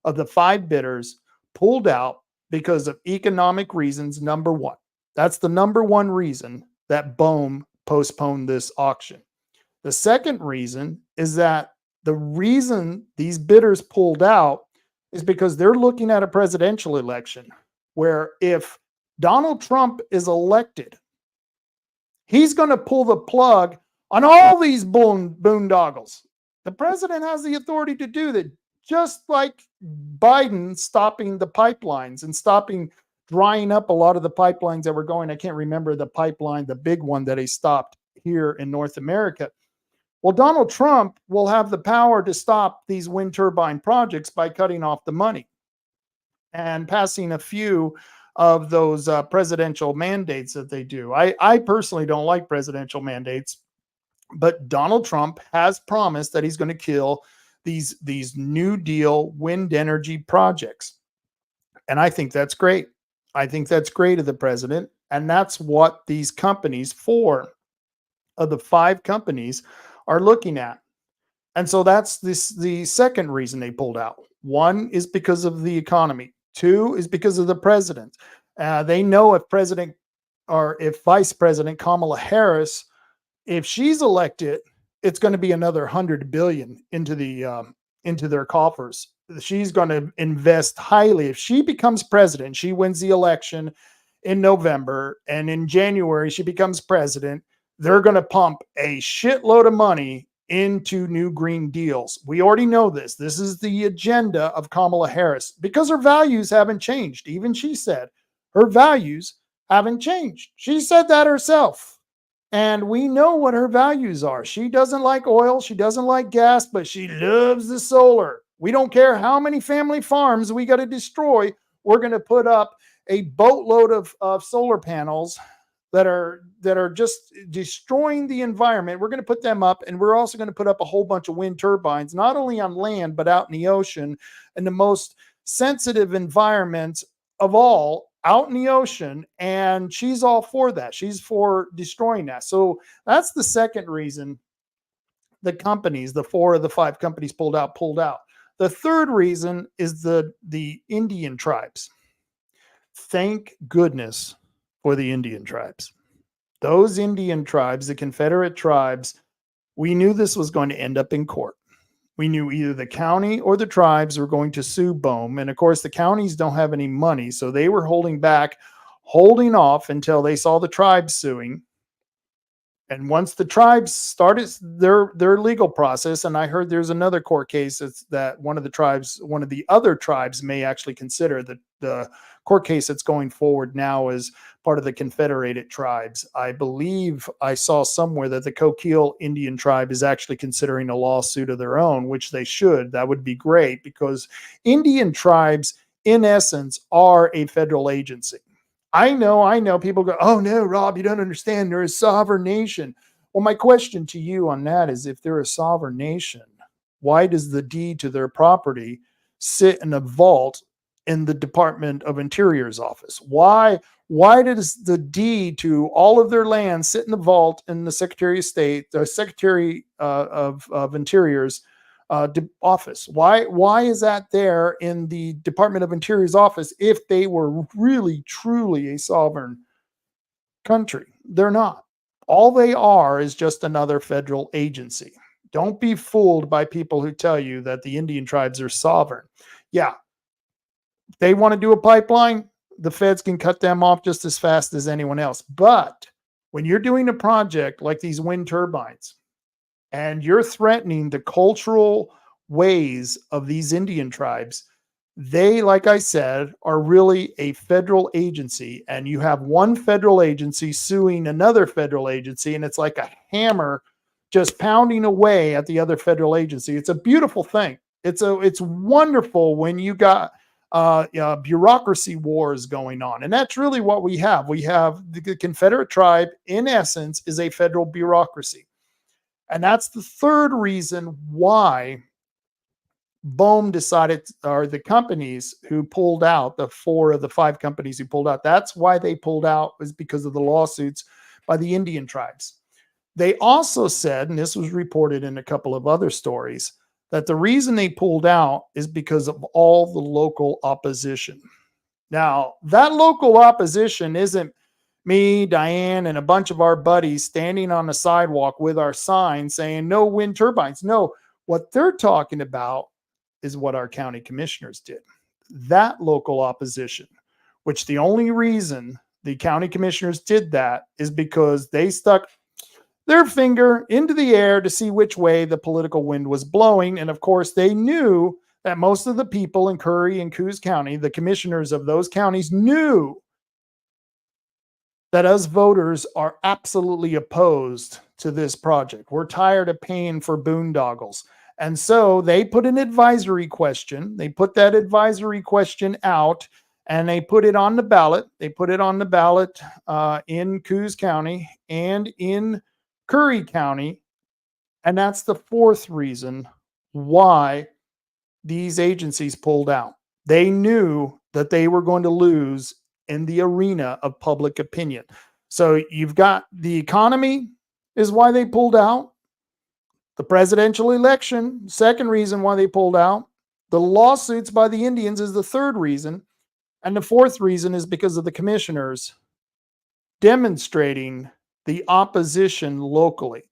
of the 5 bidders pulled out because of economic reasons. Number one. That's the number one reason that BOEM postponed this auction. The second reason is that the reason these bidders pulled out is because they're looking at a presidential election where if Donald Trump is elected, he's going to pull the plug on all these boondoggles. The president has the authority to do that, just like Biden stopping the pipelines and drying up a lot of the pipelines that were going. I can't remember the pipeline, the big one that he stopped here in North America. Well, Donald Trump will have the power to stop these wind turbine projects by cutting off the money and passing a few of those presidential mandates that they do. I personally don't like presidential mandates, but Donald Trump has promised that he's going to kill these New Deal wind energy projects. And I think that's great. I think that's great of the president. And that's what these companies, 4 of the 5 companies, are looking at. And so that's the second reason they pulled out. 1 is because of the economy. 2 is because of the president. They know if Vice President Kamala Harris, if she's elected, it's going to be another $100 billion into their coffers. She's going to invest highly. If she becomes president, she wins the election in November, and in January she becomes president, they're going to pump a shitload of money into new green deals. We already know this. This is the agenda of Kamala Harris, because her values haven't changed. Even she said her values haven't changed. She said that herself. And we know what her values are. She doesn't like oil. She doesn't like gas, but she loves the solar. We don't care how many family farms we got to destroy. We're going to put up a boatload of solar panels that are just destroying the environment. We're going to put them up, and we're also going to put up a whole bunch of wind turbines, not only on land, but out in the ocean, in the most sensitive environments of all, out in the ocean. And she's all for that. She's for destroying that. So that's the second reason the companies, the 4 of the 5 companies pulled out. The third reason is the Indian tribes. Thank goodness for the Indian tribes. Those Indian tribes, the Confederate tribes, we knew this was going to end up in court. We knew either the county or the tribes were going to sue BOEM. And of course, the counties don't have any money, so they were holding off until they saw the tribes suing. And once the tribes started their legal process, and I heard there's another court case that one of the other tribes may actually consider the court case that's going forward now as part of the Confederated Tribes. I believe I saw somewhere that the Coquille Indian tribe is actually considering a lawsuit of their own, which they should. That would be great, because Indian tribes, in essence, are a federal agency. I know. People go, oh no, Rob, you don't understand. They're a sovereign nation. Well, my question to you on that is, if they're a sovereign nation, why does the deed to their property sit in a vault in the Department of Interior's office? Why does the deed to all of their land sit in the vault in the Secretary of State, the Secretary of Interior's office? Why is that there in the Department of Interior's office if they were really, truly a sovereign country? They're not. All they are is just another federal agency. Don't be fooled by people who tell you that the Indian tribes are sovereign. Yeah, if they want to do a pipeline, the feds can cut them off just as fast as anyone else. But when you're doing a project like these wind turbines, and you're threatening the cultural ways of these Indian tribes, they, like I said, are really a federal agency, and you have one federal agency suing another federal agency, and it's like a hammer just pounding away at the other federal agency. It's a beautiful thing. It's wonderful when you got bureaucracy wars going on, and that's really what we have. We have the Confederate tribe, in essence, is a federal bureaucracy. And that's the third reason why BOEM decided, or the companies who pulled out, the 4 of the 5 companies who pulled out, that's why they pulled out, was because of the lawsuits by the Indian tribes. They also said, and this was reported in a couple of other stories, that the reason they pulled out is because of all the local opposition. Now, that local opposition isn't me, Diane, and a bunch of our buddies standing on the sidewalk with our sign saying no wind turbines. No, what they're talking about is what our county commissioners did. That local opposition, which the only reason the county commissioners did that is because they stuck their finger into the air to see which way the political wind was blowing. And of course, they knew that most of the people in Curry and Coos County, the commissioners of those counties, knew that us voters are absolutely opposed to this project. We're tired of paying for boondoggles. And so they put an advisory question. They put that advisory question out, and they put it on the ballot. They put it on the ballot in Coos County and in Curry County. And that's the fourth reason why these agencies pulled out. They knew that they were going to lose in the arena of public opinion. So you've got the economy is why they pulled out. The presidential election, second reason why they pulled out. The lawsuits by the Indians is the third reason. And the fourth reason is because of the commissioners demonstrating the opposition locally.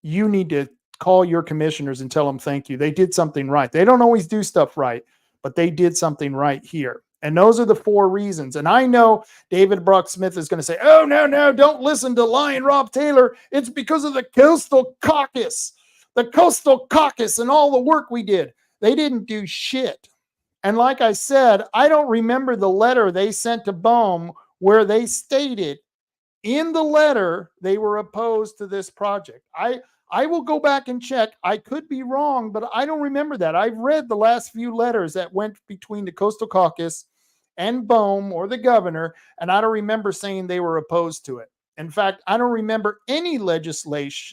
You need to call your commissioners and tell them thank you. They did something right. They don't always do stuff right, but they did something right here. And those are the 4 reasons. And I know David Brock Smith is going to say, oh, no, don't listen to Lion Rob Taylor. It's because of the Coastal Caucus and all the work we did. They didn't do shit. And like I said, I don't remember the letter they sent to BOEM where they stated in the letter they were opposed to this project. I will go back and check. I could be wrong, but I don't remember that. I've read the last few letters that went between the Coastal Caucus and BOEM or the governor, and I don't remember saying they were opposed to it. In fact, I don't remember any legislative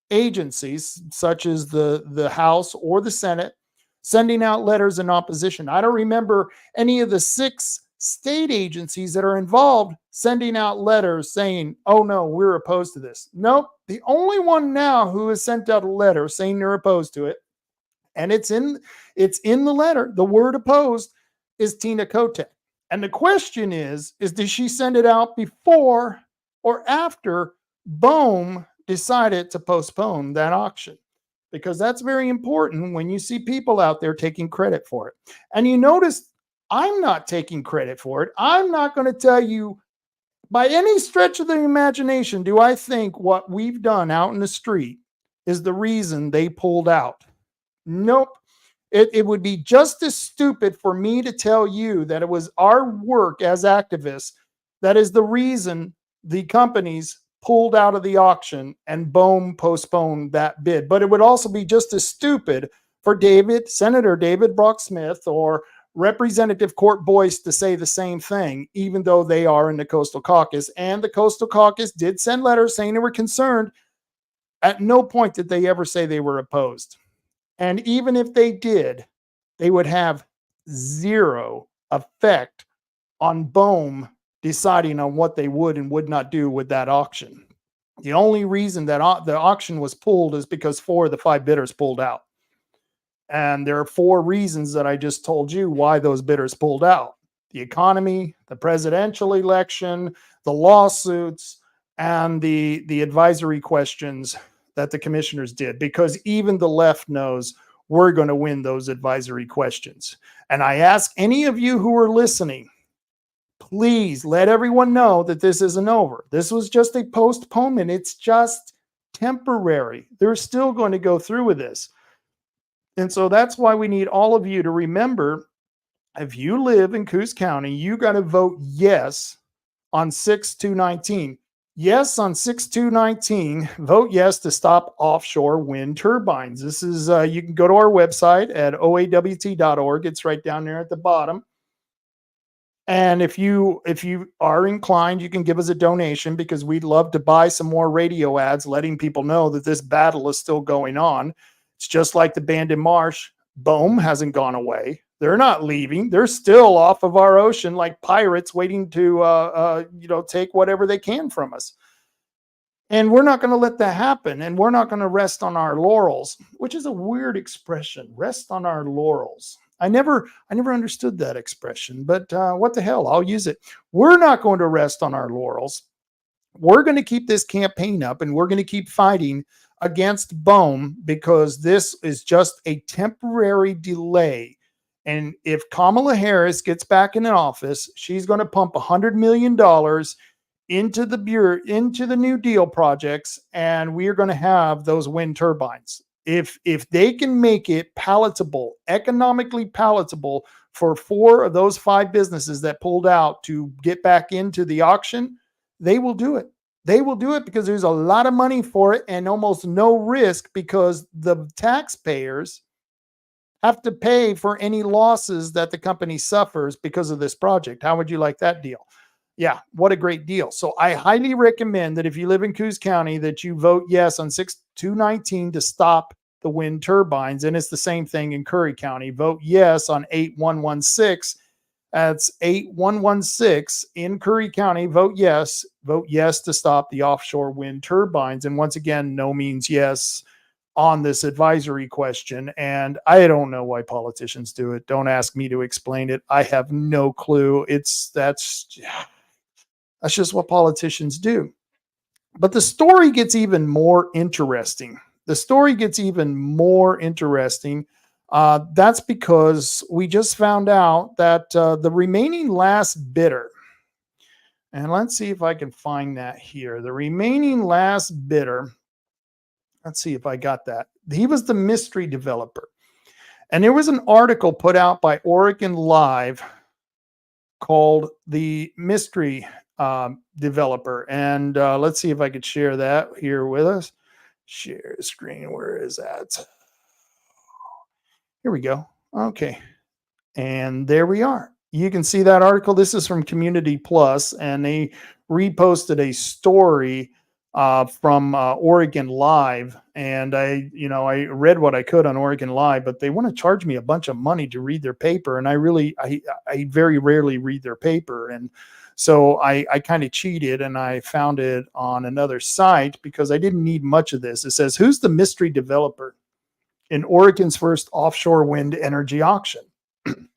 agencies, such as the House or the Senate, sending out letters in opposition. I don't remember any of the 6 state agencies that are involved sending out letters saying, oh no, we're opposed to this. Nope. The only one now who has sent out a letter saying they're opposed to it, and it's in the letter, the word opposed, is Tina Kotek. And the question is did she send it out before or after BOEM decided to postpone that auction? Because that's very important when you see people out there taking credit for it. And you notice I'm not taking credit for it. I'm not going to tell you by any stretch of the imagination do I think what we've done out in the street is the reason they pulled out. Nope. It would be just as stupid for me to tell you that it was our work as activists that is the reason the companies pulled out of the auction and BOEM postponed that bid. But it would also be just as stupid for Senator David Brock Smith or Representative Court Boyce to say the same thing, even though they are in the Coastal Caucus. And the Coastal Caucus did send letters saying they were concerned. At no point did they ever say they were opposed. And even if they did, they would have zero effect on BOEM deciding on what they would and would not do with that auction. The only reason that the auction was pulled is because 4 of the 5 bidders pulled out. And there are 4 reasons that I just told you why those bidders pulled out: the economy, the presidential election, the lawsuits, and the advisory questions that the commissioners did, because even the left knows we're going to win those advisory questions. And I ask any of you who are listening, please let everyone know that this isn't over. This was just a postponement. It's just temporary. They're still going to go through with this. And so that's why we need all of you to remember, if you live in Coos County, you got to vote yes on 6/2/19. Yes on 6/2/19. Vote yes to stop offshore wind turbines. This is, you can go to our website at oawt.org. It's right down there at the bottom. And if you are inclined, you can give us a donation, because we'd love to buy some more radio ads letting people know that this battle is still going on. It's just like the Bandon Marsh. BOEM hasn't gone away. They're not leaving. They're still off of our ocean like pirates waiting to take whatever they can from us. And we're not going to let that happen. And we're not going to rest on our laurels, which is a weird expression, rest on our laurels. I never understood that expression, but what the hell, I'll use it. We're not going to rest on our laurels. We're going to keep this campaign up, and we're going to keep fighting against BOEM, because this is just a temporary delay. And if Kamala Harris gets back in office, she's going to pump $100 million into the New Deal projects, and we are going to have those wind turbines. If they can make it palatable, economically palatable, for 4 of those 5 businesses that pulled out to get back into the auction, they will do it. They will do it because there's a lot of money for it and almost no risk, because the taxpayers have to pay for any losses that the company suffers because of this project. How would you like that deal? Yeah, what a great deal. So I highly recommend that if you live in Coos County, that you vote yes on 6/2/19 to stop the wind turbines. And it's the same thing in Curry County. Vote yes on 8116. That's 8116 in Curry County. Vote yes. Vote yes to stop the offshore wind turbines. And once again, no means yes on this advisory question. And I don't know why politicians do it. Don't ask me to explain it. I have no clue. That's just what politicians do. But the story gets even more interesting. That's because we just found out that the remaining last bidder, and let's see if I can find that here. The remaining last bidder, let's see if I got that. He was the mystery developer. And there was an article put out by Oregon Live called The Mystery Developer. And let's see if I could share that here with us. Share screen. Where is that? Here we go. Okay. And there we are. You can see that article. This is from Community Plus, and they reposted a story from Oregon Live. And I read what I could on Oregon Live, but they want to charge me a bunch of money to read their paper. And I very rarely read their paper. And so I kind of cheated, and I found it on another site because I didn't need much of this. It says, who's the mystery developer in Oregon's first offshore wind energy auction?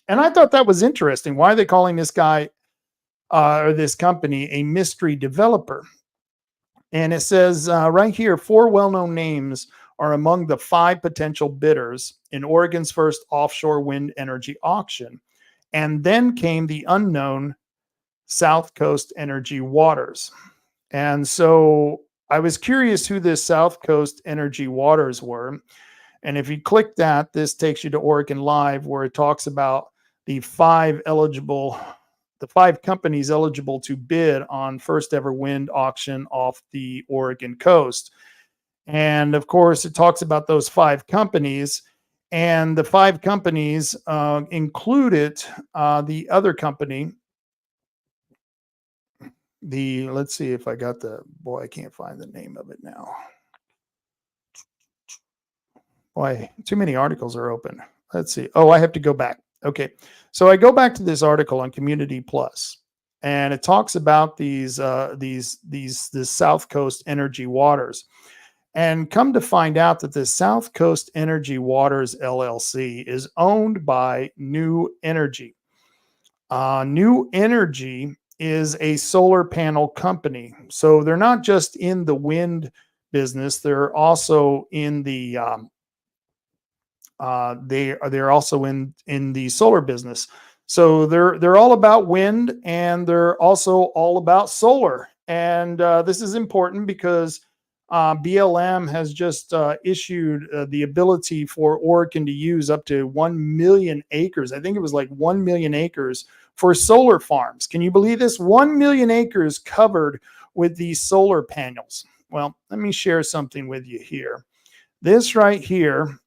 And I thought that was interesting. Why are they calling this guy or this company a mystery developer? And it says right here, 4 well-known names are among the 5 potential bidders in Oregon's first offshore wind energy auction. And then came the unknown South Coast Energy Waters. And so I was curious who this South Coast Energy Waters were. And if you click that, this takes you to Oregon Live, where it talks about the five companies eligible to bid on first ever wind auction off the Oregon coast. And of course, it talks about those five companies, and the five companies included the other company. Let's see if I got I can't find the name of it now. Boy, too many articles are open. Let's see. Oh, I have to go back. Okay. So I go back to this article on Community Plus, and it talks about the South Coast Energy Waters. And come to find out that the South Coast Energy Waters LLC is owned by New Energy. New Energy is a solar panel company. So they're not just in the wind business, they're also in the they're also in the solar business. So they're all about wind, and they're also all about solar. And this is important because BLM has just issued the ability for Oregon to use up to 1 million acres. I think it was like 1 million acres for solar farms. Can you believe this? 1 million acres covered with these solar panels. Well, let me share something with you here. This right here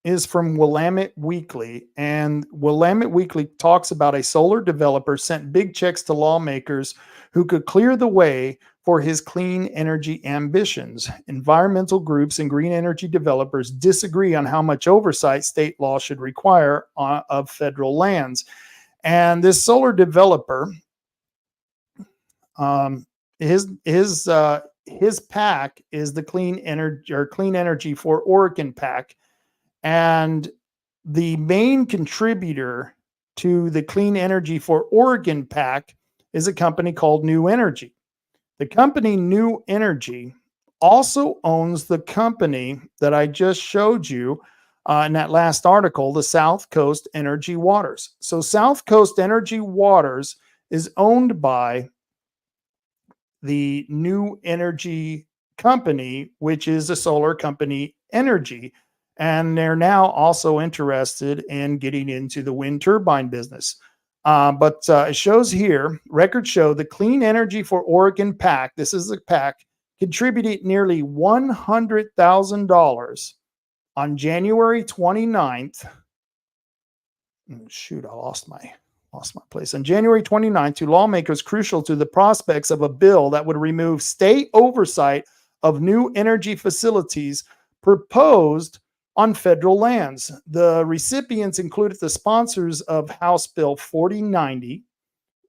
is from Willamette Weekly, and Willamette Weekly talks about a solar developer sent big checks to lawmakers who could clear the way for his clean energy ambitions. Environmental groups and green energy developers disagree on how much oversight state law should require of federal lands. And this solar developer, his PAC is the Clean Energy for Oregon PAC. And the main contributor to the Clean Energy for Oregon PAC is a company called New Energy. The company New Energy also owns the company that I just showed you in that last article, the South Coast Energy Waters. So South Coast Energy Waters is owned by the New Energy company, which is a solar company, Energy. And they're now also interested in getting into the wind turbine business. But it shows here, records show the Clean Energy for Oregon PAC, this is the PAC, contributed nearly $100,000 on January 29th. Shoot, I lost my place. On January 29th, to lawmakers crucial to the prospects of a bill that would remove state oversight of new energy facilities proposed on federal lands. The recipients included the sponsors of House Bill 4090,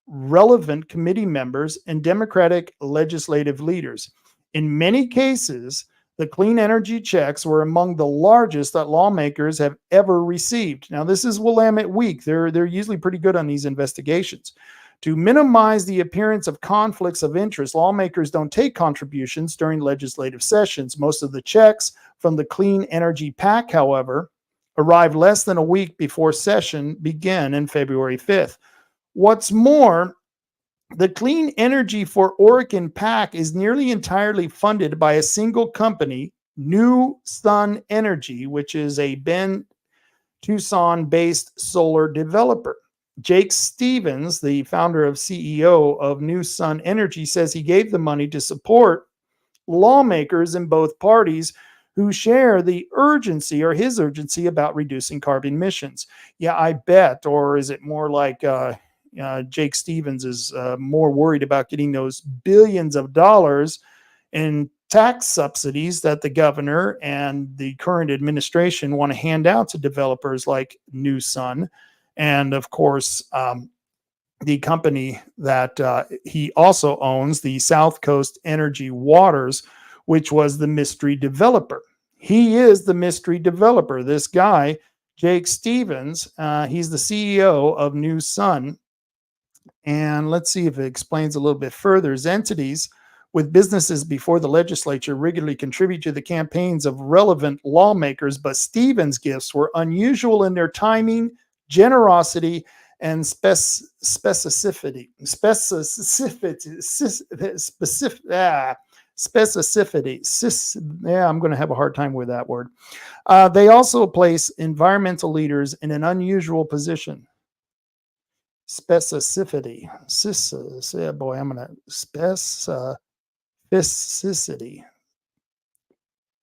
relevant committee members, and Democratic legislative leaders. In many cases, the clean energy checks were among the largest that lawmakers have ever received. Now, this is Willamette Week. They're usually pretty good on these investigations. To minimize the appearance of conflicts of interest, lawmakers don't take contributions during legislative sessions. Most of the checks from the Clean Energy PAC, however, arrive less than a week before session began on February 5th. What's more, the Clean Energy for Oregon PAC is nearly entirely funded by a single company, New Sun Energy, which is a Bend, Tucson-based solar developer. Jake Stevens, the founder of CEO of New Sun Energy, says he gave the money to support lawmakers in both parties who share the urgency, or his urgency, about reducing carbon emissions. Yeah, I bet. Or is it more like Jake Stevens is more worried about getting those billions of dollars in tax subsidies that the governor and the current administration want to hand out to developers like New Sun? And of course, the company that he also owns, the South Coast Energy Waters, which was the mystery developer. He is the mystery developer. This guy, Jake Stevens, he's the CEO of New Sun. And let's see if it explains a little bit further. His entities with businesses before the legislature regularly contribute to the campaigns of relevant lawmakers, but Stevens' gifts were unusual in their timing, generosity, and specificity. Specificity. I'm going to have a hard time with that word. They also place environmental leaders in an unusual position. Specificity. Boy, I'm going to specificity.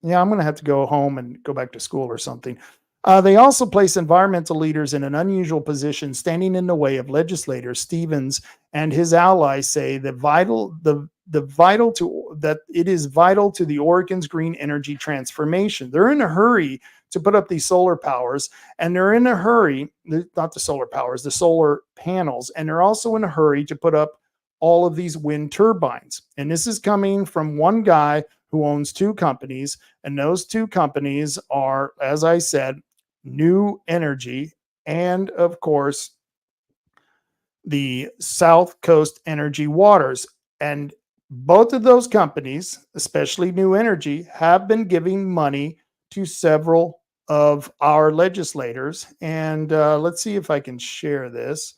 Yeah, I'm going to have to go home and go back to school or something. They also place environmental leaders in an unusual position, standing in the way of legislators. Stevens and his allies say that it is vital to the Oregon's green energy transformation. They're in a hurry to put up these solar powers, and they're in a hurry, not the solar powers, the solar panels, and they're also in a hurry to put up all of these wind turbines. And this is coming from one guy who owns two companies, and those two companies are, as I said, New Energy and, of course, the South Coast Energy Waters. And both of those companies, especially New Energy, have been giving money to several of our legislators. And let's see if I can share this.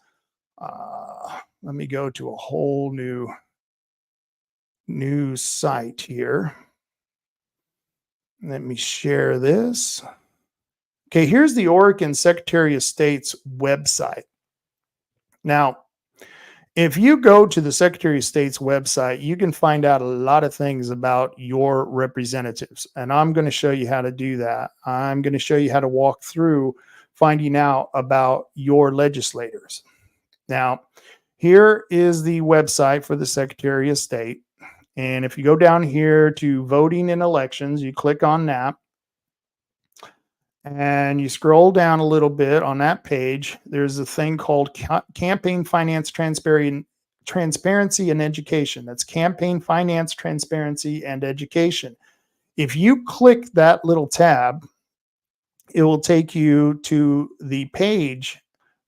Let me go to a whole new site here. Let me share this. Okay, here's the Oregon Secretary of State's website. Now, if you go to the Secretary of State's website, you can find out a lot of things about your representatives. And I'm going to show you how to do that. I'm going to show you how to walk through finding out about your legislators. Now, here is the website for the Secretary of State. And if you go down here to voting and elections, you click on that. And you scroll down a little bit on that page. There's a thing called Campaign Finance Transparency and Education. That's Campaign Finance Transparency and Education. If you click that little tab, it will take you to the page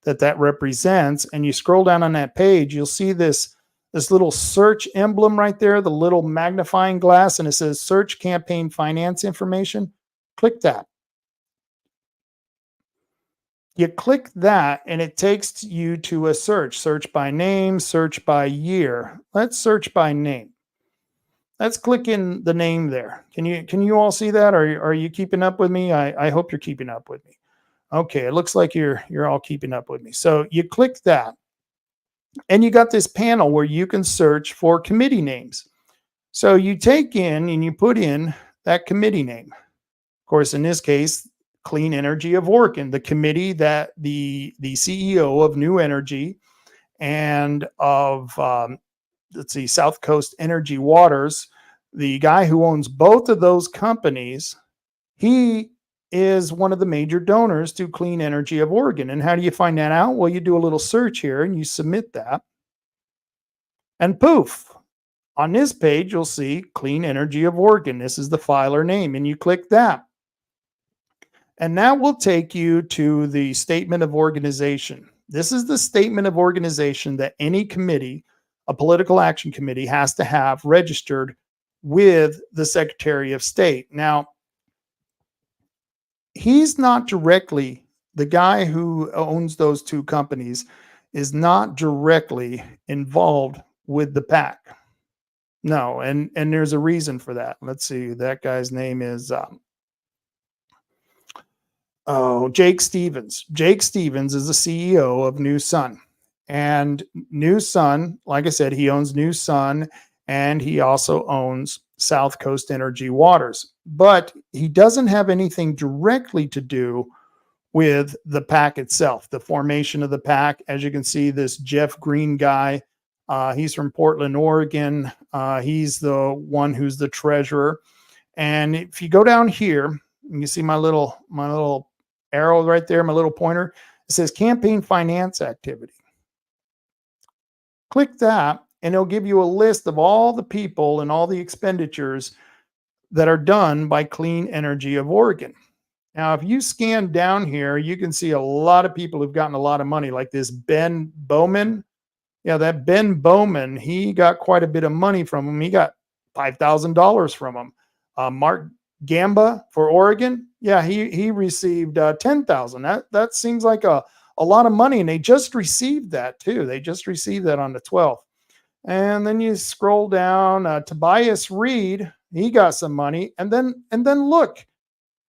that represents. And you scroll down on that page, you'll see this little search emblem right there, the little magnifying glass, and it says Search Campaign Finance Information. Click that. You click that and it takes you to a search by name, search by year. Let's search by name. Let's click in the name there. Can you all see that? Are you keeping up with me? I hope you're keeping up with me. Okay, it looks like you're all keeping up with me. So you click that and you got this panel where you can search for committee names. So you take in and you put in that committee name. Of course, in this case, Clean Energy of Oregon, the committee that the CEO of New Energy and of, South Coast Energy Waters, the guy who owns both of those companies, he is one of the major donors to Clean Energy of Oregon. And how do you find that out? Well, you do a little search here and you submit that. And poof, on this page, you'll see Clean Energy of Oregon. This is the filer name, and you click that. And that will take you to the statement of organization. This is the statement of organization that any committee, a political action committee, has to have registered with the Secretary of State. Now, he's not directly, the guy who owns those two companies is not directly involved with the PAC. No, and there's a reason for that. Let's see, that guy's name is Jake Stevens. Jake Stevens is the CEO of New Sun. And New Sun, like I said, he owns New Sun, and he also owns South Coast Energy Waters. But he doesn't have anything directly to do with the PAC itself, the formation of the PAC. As you can see, this Jeff Green guy, he's from Portland, Oregon. He's the one who's the treasurer. And if you go down here, you see my little arrow right there, my little pointer. It says Campaign Finance Activity. Click that, and it'll give you a list of all the people and all the expenditures that are done by Clean Energy of Oregon. Now, if you scan down here, you can see a lot of people who've gotten a lot of money, like this Ben Bowman. Yeah, that Ben Bowman, he got quite a bit of money from him. He got $5,000 from him. Mark Gamba for Oregon, yeah, he received $10,000. That seems like a lot of money, and they just received that too. They just received that on the 12th. And then you scroll down, Tobias Reed, he got some money. And then look,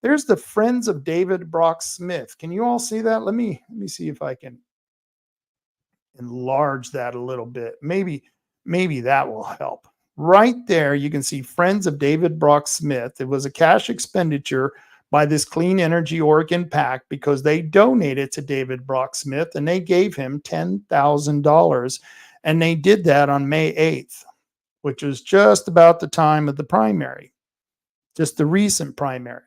there's the Friends of David Brock Smith. Can you all see that? Let me see if I can enlarge that a little bit. Maybe that will help. Right there, you can see Friends of David Brock Smith. It was a cash expenditure by this Clean Energy Oregon PAC because they donated to David Brock Smith and they gave him $10,000. And they did that on May 8th, which was just about the time of the primary, just the recent primary.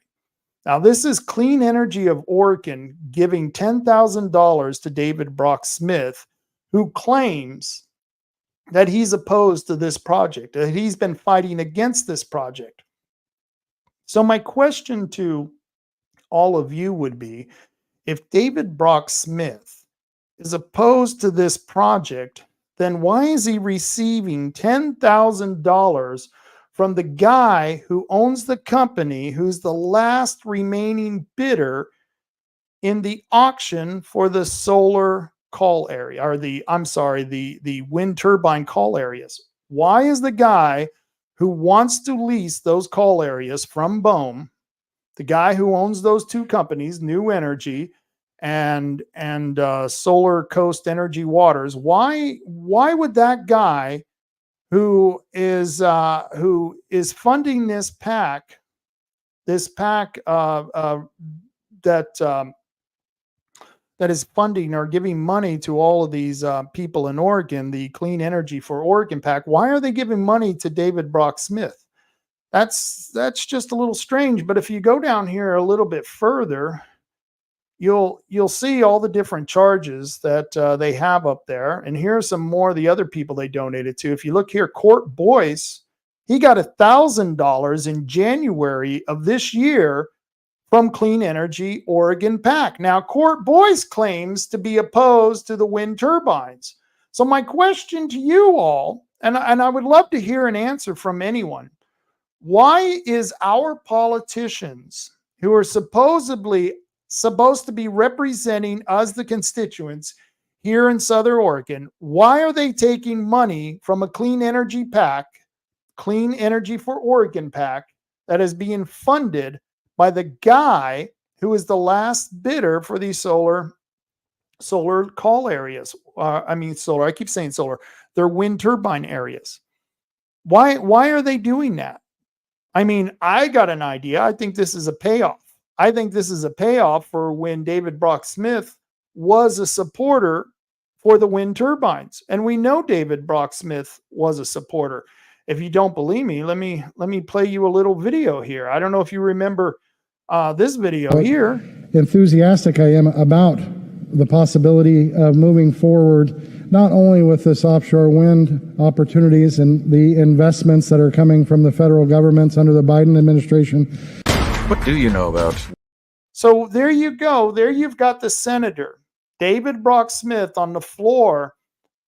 Now, this is Clean Energy of Oregon giving $10,000 to David Brock Smith, who claims that he's opposed to this project, that he's been fighting against this project. So my question to all of you would be, if David Brock Smith is opposed to this project, then why is he receiving $10,000 from the guy who owns the company, who's the last remaining bidder in the auction for the solar call area, or the wind turbine call areas? Why is the guy who wants to lease those call areas from BOEM, the guy who owns those two companies, New Energy and Solar Coast Energy Waters, why would that guy who is funding this PAC that is funding or giving money to all of these people in Oregon, the Clean Energy for Oregon PAC, why are they giving money to David Brock Smith? That's just a little strange. But if you go down here a little bit further, you'll see all the different charges that they have up there. And here are some more of the other people they donated to. If you look here, Court Boyce, he got $1,000 in January of this year from Clean Energy Oregon PAC. Now, Court Boyce claims to be opposed to the wind turbines. So my question to you all, and I would love to hear an answer from anyone, why is our politicians who are supposed to be representing us, the constituents here in Southern Oregon, why are they taking money from a Clean Energy PAC, Clean Energy for Oregon PAC, that is being funded by the guy who is the last bidder for these solar call areas? I keep saying solar. They're wind turbine areas. Why are they doing that? I mean, I got an idea. I think this is a payoff. I think this is a payoff for when David Brock Smith was a supporter for the wind turbines. And we know David Brock Smith was a supporter. If you don't believe me, let me play you a little video here. I don't know if you remember this video here. Enthusiastic I am about the possibility of moving forward, not only with this offshore wind opportunities and the investments that are coming from the federal governments under the Biden administration. What do you know about? So there you go. There you've got the Senator David Brock Smith on the floor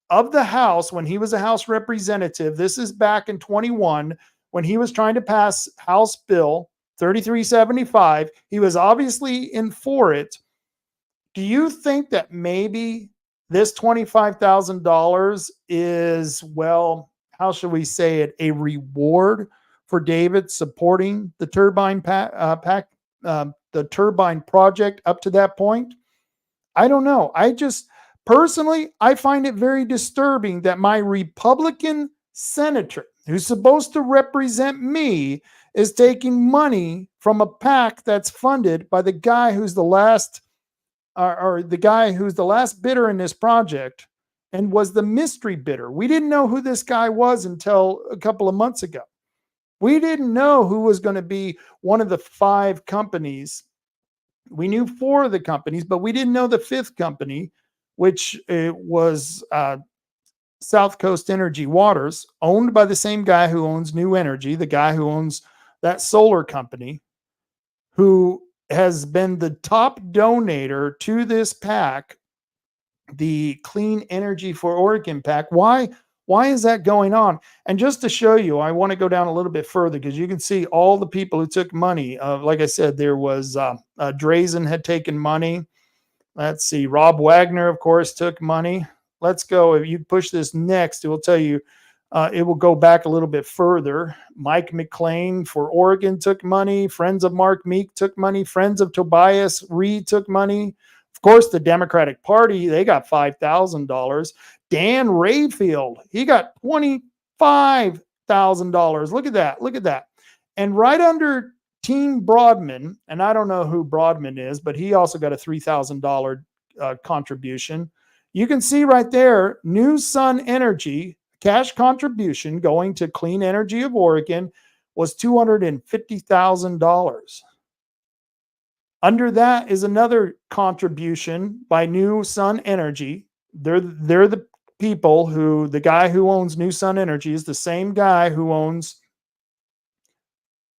of the House when he was a House representative. This is back in 21 when he was trying to pass House Bill 3375. He was obviously in for it. Do you think that maybe this $25,000 is, well, how should we say it, a reward for David supporting the turbine the turbine project up to that point? I don't know. Personally, I find it very disturbing that my Republican senator, who's supposed to represent me, is taking money from a PAC that's funded by the guy who's the last bidder in this project and was the mystery bidder. We didn't know who this guy was until a couple of months ago. We didn't know who was going to be one of the 5 companies. We knew 4 of the companies, but we didn't know the 5th company, which was South Coast Energy Waters, owned by the same guy who owns New Energy, the guy who owns that solar company, who has been the top donator to this PAC, the Clean Energy for Oregon PAC. Why is that going on? And just to show you, I want to go down a little bit further because you can see all the people who took money. Like I said, there was Drazen had taken money. Let's see. Rob Wagner, of course, took money. Let's go. If you push this next, it will tell you It will go back a little bit further. Mike McLean for Oregon took money. Friends of Mark Meek took money. Friends of Tobias Reed took money. Of course, the Democratic Party, they got $5,000. Dan Rayfield, he got $25,000. Look at that. Look at that. And right under Team Broadman, and I don't know who Broadman is, but he also got a $3,000 contribution. You can see right there, New Sun Energy, cash contribution going to Clean Energy of Oregon was $250,000. Under that is another contribution by New Sun Energy. They're the people who, the guy who owns New Sun Energy is the same guy who owns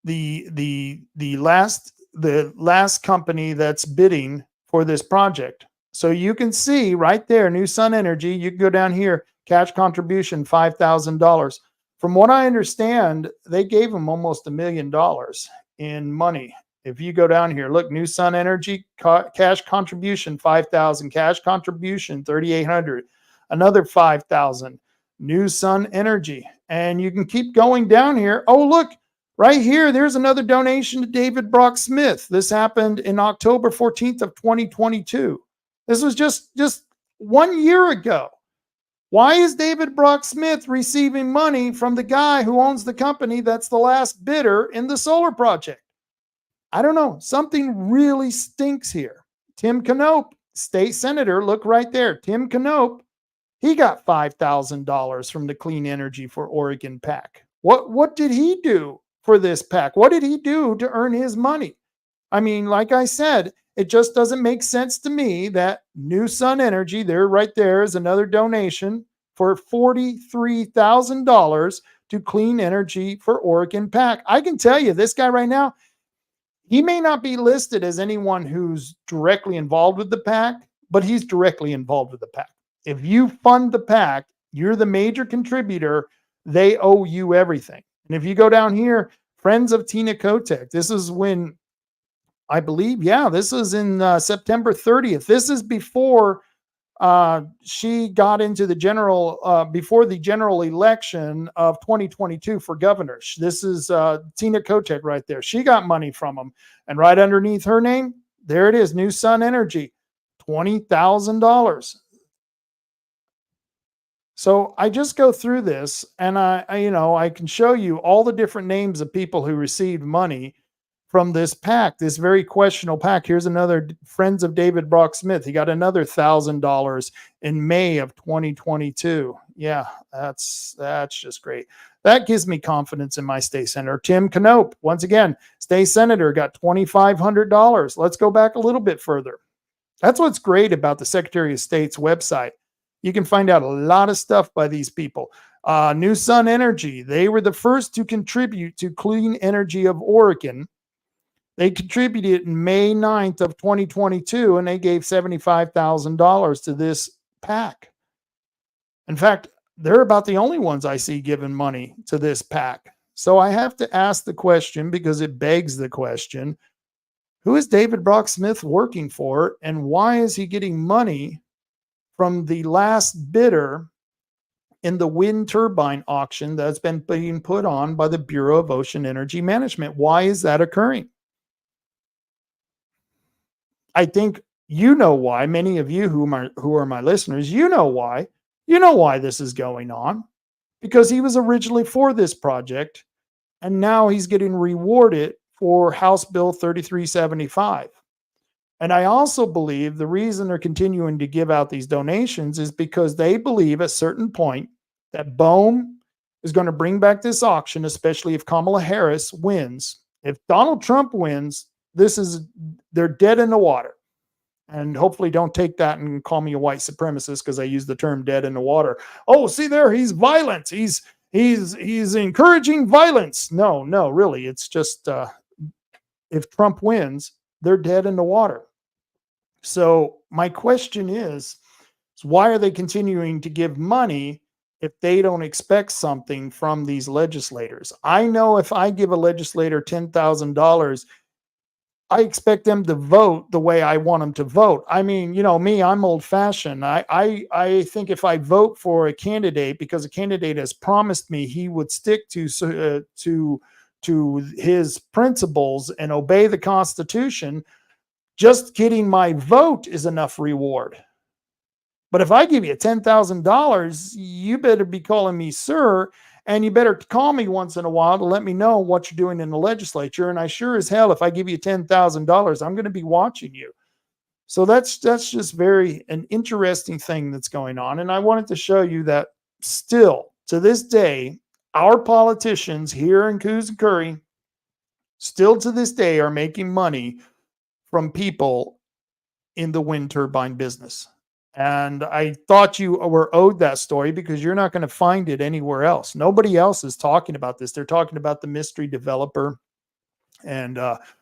the last company that's bidding for this project. So you can see right there, New Sun Energy. You can go down here, cash contribution $5,000. From what I understand, they gave them almost $1 million in money. If you go down here, look, New Sun Energy cash contribution $5,000, cash contribution $3,800, another $5,000. New Sun Energy, and you can keep going down here. Oh, look. Right here, there's another donation to David Brock Smith. This happened in October 14th of 2022. This was just 1 year ago. Why is David Brock Smith receiving money from the guy who owns the company that's the last bidder in the solar project? I don't know. Something really stinks here. Tim Knopp, state senator, look right there. Tim Knopp, he got $5,000 from the Clean Energy for Oregon PAC. What did he do for this PAC? What did he do to earn his money? I mean, like I said, it just doesn't make sense to me that New Sun Energy, there right there is another donation for $43,000 to Clean Energy for Oregon PAC. I can tell you, this guy right now, he may not be listed as anyone who's directly involved with the PAC, but he's directly involved with the PAC. If you fund the PAC, you're the major contributor, they owe you everything. And if you go down here, Friends of Tina Kotek, this is when, I believe, this is in September 30th. This is before she got into the before the general election of 2022 for governor. This is Tina Kotek right there. She got money from them. And right underneath her name, there it is, New Sun Energy, $20,000. So I just go through this, and I can show you all the different names of people who received money from this PAC, this very questionable PAC. Here's another Friends of David Brock Smith. He got another $1,000 in May of 2022. Yeah, that's just great. That gives me confidence in my state senator. Tim Knopp, once again, state senator, got $2,500. Let's go back a little bit further. That's what's great about the Secretary of State's website. You can find out a lot of stuff by these people. New Sun Energy, they were the first to contribute to Clean Energy of Oregon. They contributed in May 9th of 2022, and they gave $75,000 to this PAC. In fact, they're about the only ones I see giving money to this PAC. So I have to ask the question, because it begs the question, who is David Brock Smith working for, and why is he getting money from the last bidder in the wind turbine auction that's been being put on by the Bureau of Ocean Energy Management? Why is that occurring? I think you know why. Many of you who are my listeners, you know why. You know why this is going on. Because he was originally for this project, and now he's getting rewarded for House Bill 3375. And I also believe the reason they're continuing to give out these donations is because they believe at a certain point that BOEM is going to bring back this auction, especially if Kamala Harris wins. If Donald Trump wins, they're dead in the water. And hopefully don't take that and call me a white supremacist because I use the term dead in the water. Oh, see there, he's violent. He's encouraging violence. No, really. It's just if Trump wins, they're dead in the water. So my question is why are they continuing to give money if they don't expect something from these legislators? I know if I give a legislator $10,000, I expect them to vote the way I want them to vote. I mean, you know, me, I'm old fashioned. I think if I vote for a candidate because a candidate has promised me he would stick to his principles and obey the Constitution, just getting my vote is enough reward. But if I give you $10,000, you better be calling me sir, and you better call me once in a while to let me know what you're doing in the legislature. And I sure as hell, if I give you $10,000, I'm going to be watching you. So that's just very an interesting thing that's going on. And I wanted to show you that still to this day, our politicians here in Coos and Curry still to this day are making money from people in the wind turbine business. And I thought you were owed that story because you're not going to find it anywhere else. Nobody else is talking about this. They're talking about the mystery developer and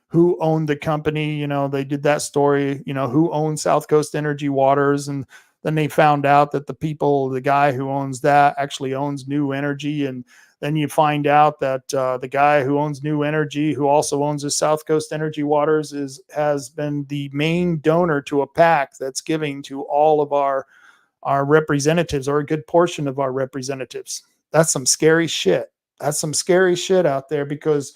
who owned the company. You know, they did that story, you know, who owned South Coast Energy Waters. And then they found out that the guy who owns that actually owns New Energy. And then you find out that the guy who owns New Energy, who also owns the South Coast Energy Waters, has been the main donor to a PAC that's giving to all of our representatives, or a good portion of our representatives. That's some scary shit. That's some scary shit out there, because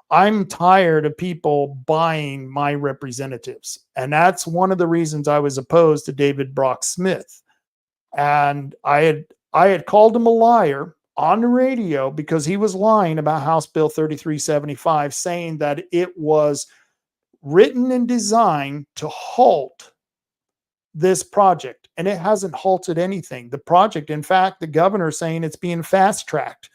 I'm tired of people buying my representatives. And that's one of the reasons I was opposed to David Brock Smith. And I had called him a liar on the radio because he was lying about House Bill 3375, saying that it was written and designed to halt this project. And it hasn't halted anything. The project, in fact, the governor saying it's being fast-tracked.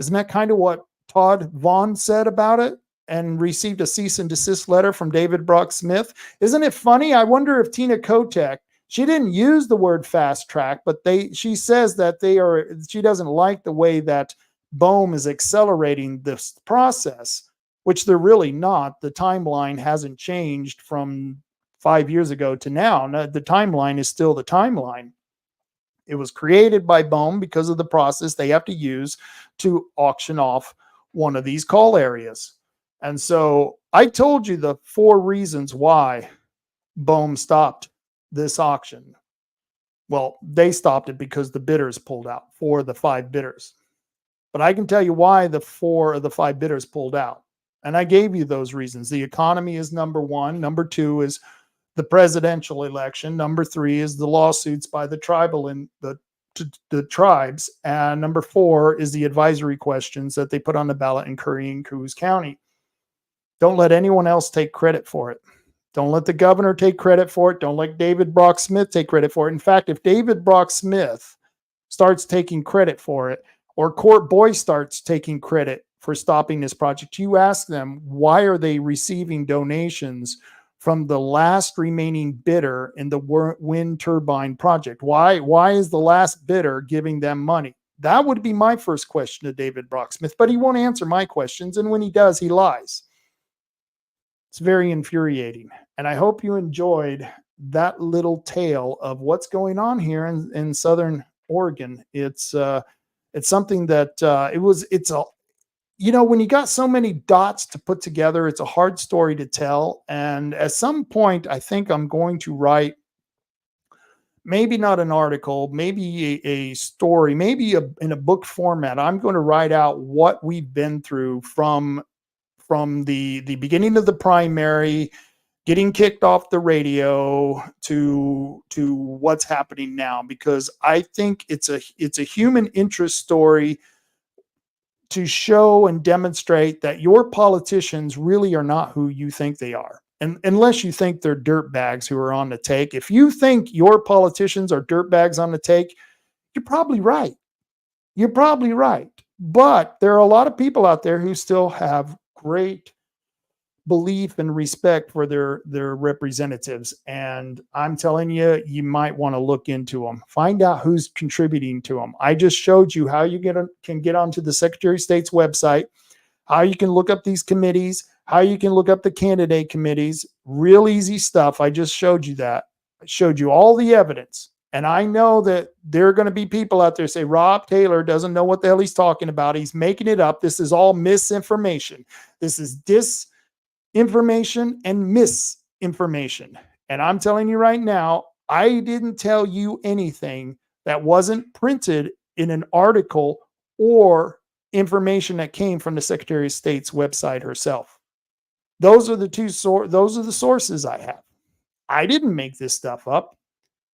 Isn't that kind of what Todd Vaughn said about it, and received a cease and desist letter from David Brock Smith? Isn't it funny? I wonder if Tina Kotek, she didn't use the word fast track, but she says that she doesn't like the way that BOEM is accelerating this process, which they're really not. The timeline hasn't changed from 5 years ago to now. The timeline is still the timeline. It was created by BOEM because of the process they have to use to auction off one of these call areas. And so I told you the 4 reasons why BOEM stopped this auction. Well, they stopped it because the bidders pulled out, 4 of the 5 bidders. But I can tell you why the 4 of the 5 bidders pulled out. And I gave you those reasons. The economy is number 1. Number 2 is the presidential election. Number 3 is the lawsuits by the tribal and the tribes. And number 4 is the advisory questions that they put on the ballot in Curry and Coos County. Don't let anyone else take credit for it. Don't let the governor take credit for it. Don't let David Brock Smith take credit for it. In fact, if David Brock Smith starts taking credit for it, or Court Boyce starts taking credit for stopping this project, you ask them, why are they receiving donations from the last remaining bidder in the wind turbine project? Why is the last bidder giving them money? That would be my first question to David Brock Smith, but he won't answer my questions. And when he does, he lies. It's very infuriating. And I hope you enjoyed that little tale of what's going on here in Southern Oregon. It's something that when you got so many dots to put together, it's a hard story to tell. And at some point, I think I'm going to write, maybe not an article, maybe a story, maybe in a book format. I'm going to write out what we've been through from the beginning of the primary, getting kicked off the radio, to what's happening now, because I think it's a human interest story to show and demonstrate that your politicians really are not who you think they are. And unless you think they're dirtbags who are on the take. If you think your politicians are dirtbags on the take, you're probably right. You're probably right. But there are a lot of people out there who still have great belief and respect for their representatives. And I'm telling you, you might want to look into them. Find out who's contributing to them. I just showed you how you can get onto the Secretary of State's website, how you can look up these committees, how you can look up the candidate committees. Real easy stuff. I just showed you that. I showed you all the evidence. And I know that there are going to be people out there say, Rob Taylor doesn't know what the hell he's talking about. He's making it up. This is all misinformation. This is information and misinformation. And I'm telling you right now, I didn't tell you anything that wasn't printed in an article or information that came from the Secretary of State's website herself. Those are the sources I have. I didn't make this stuff up.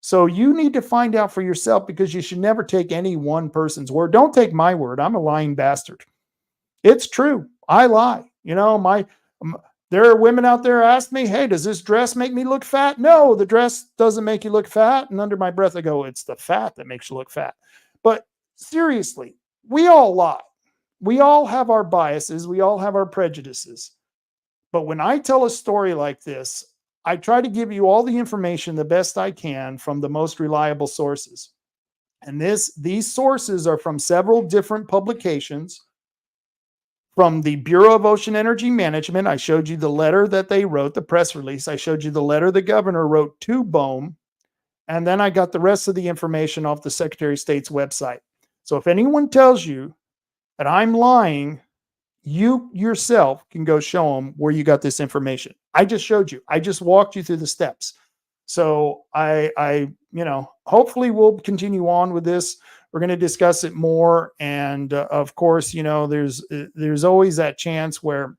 So you need to find out for yourself, because you should never take any one person's word. Don't take my word. I'm a lying bastard. It's true. I lie. There are women out there ask me, hey, does this dress make me look fat? No, the dress doesn't make you look fat. And under my breath, I go, it's the fat that makes you look fat. But seriously, we all lie. We all have our biases. We all have our prejudices. But when I tell a story like this, I try to give you all the information the best I can from the most reliable sources. And these sources are from several different publications. From the Bureau of Ocean Energy Management, I showed you the letter that they wrote, the press release. I showed you the letter the governor wrote to BOEM. And then I got the rest of the information off the Secretary of State's website. So if anyone tells you that I'm lying, you yourself can go show them where you got this information. I just showed you. I just walked you through the steps. So hopefully we'll continue on with this. We're going to discuss it more. And of course, there's always that chance where,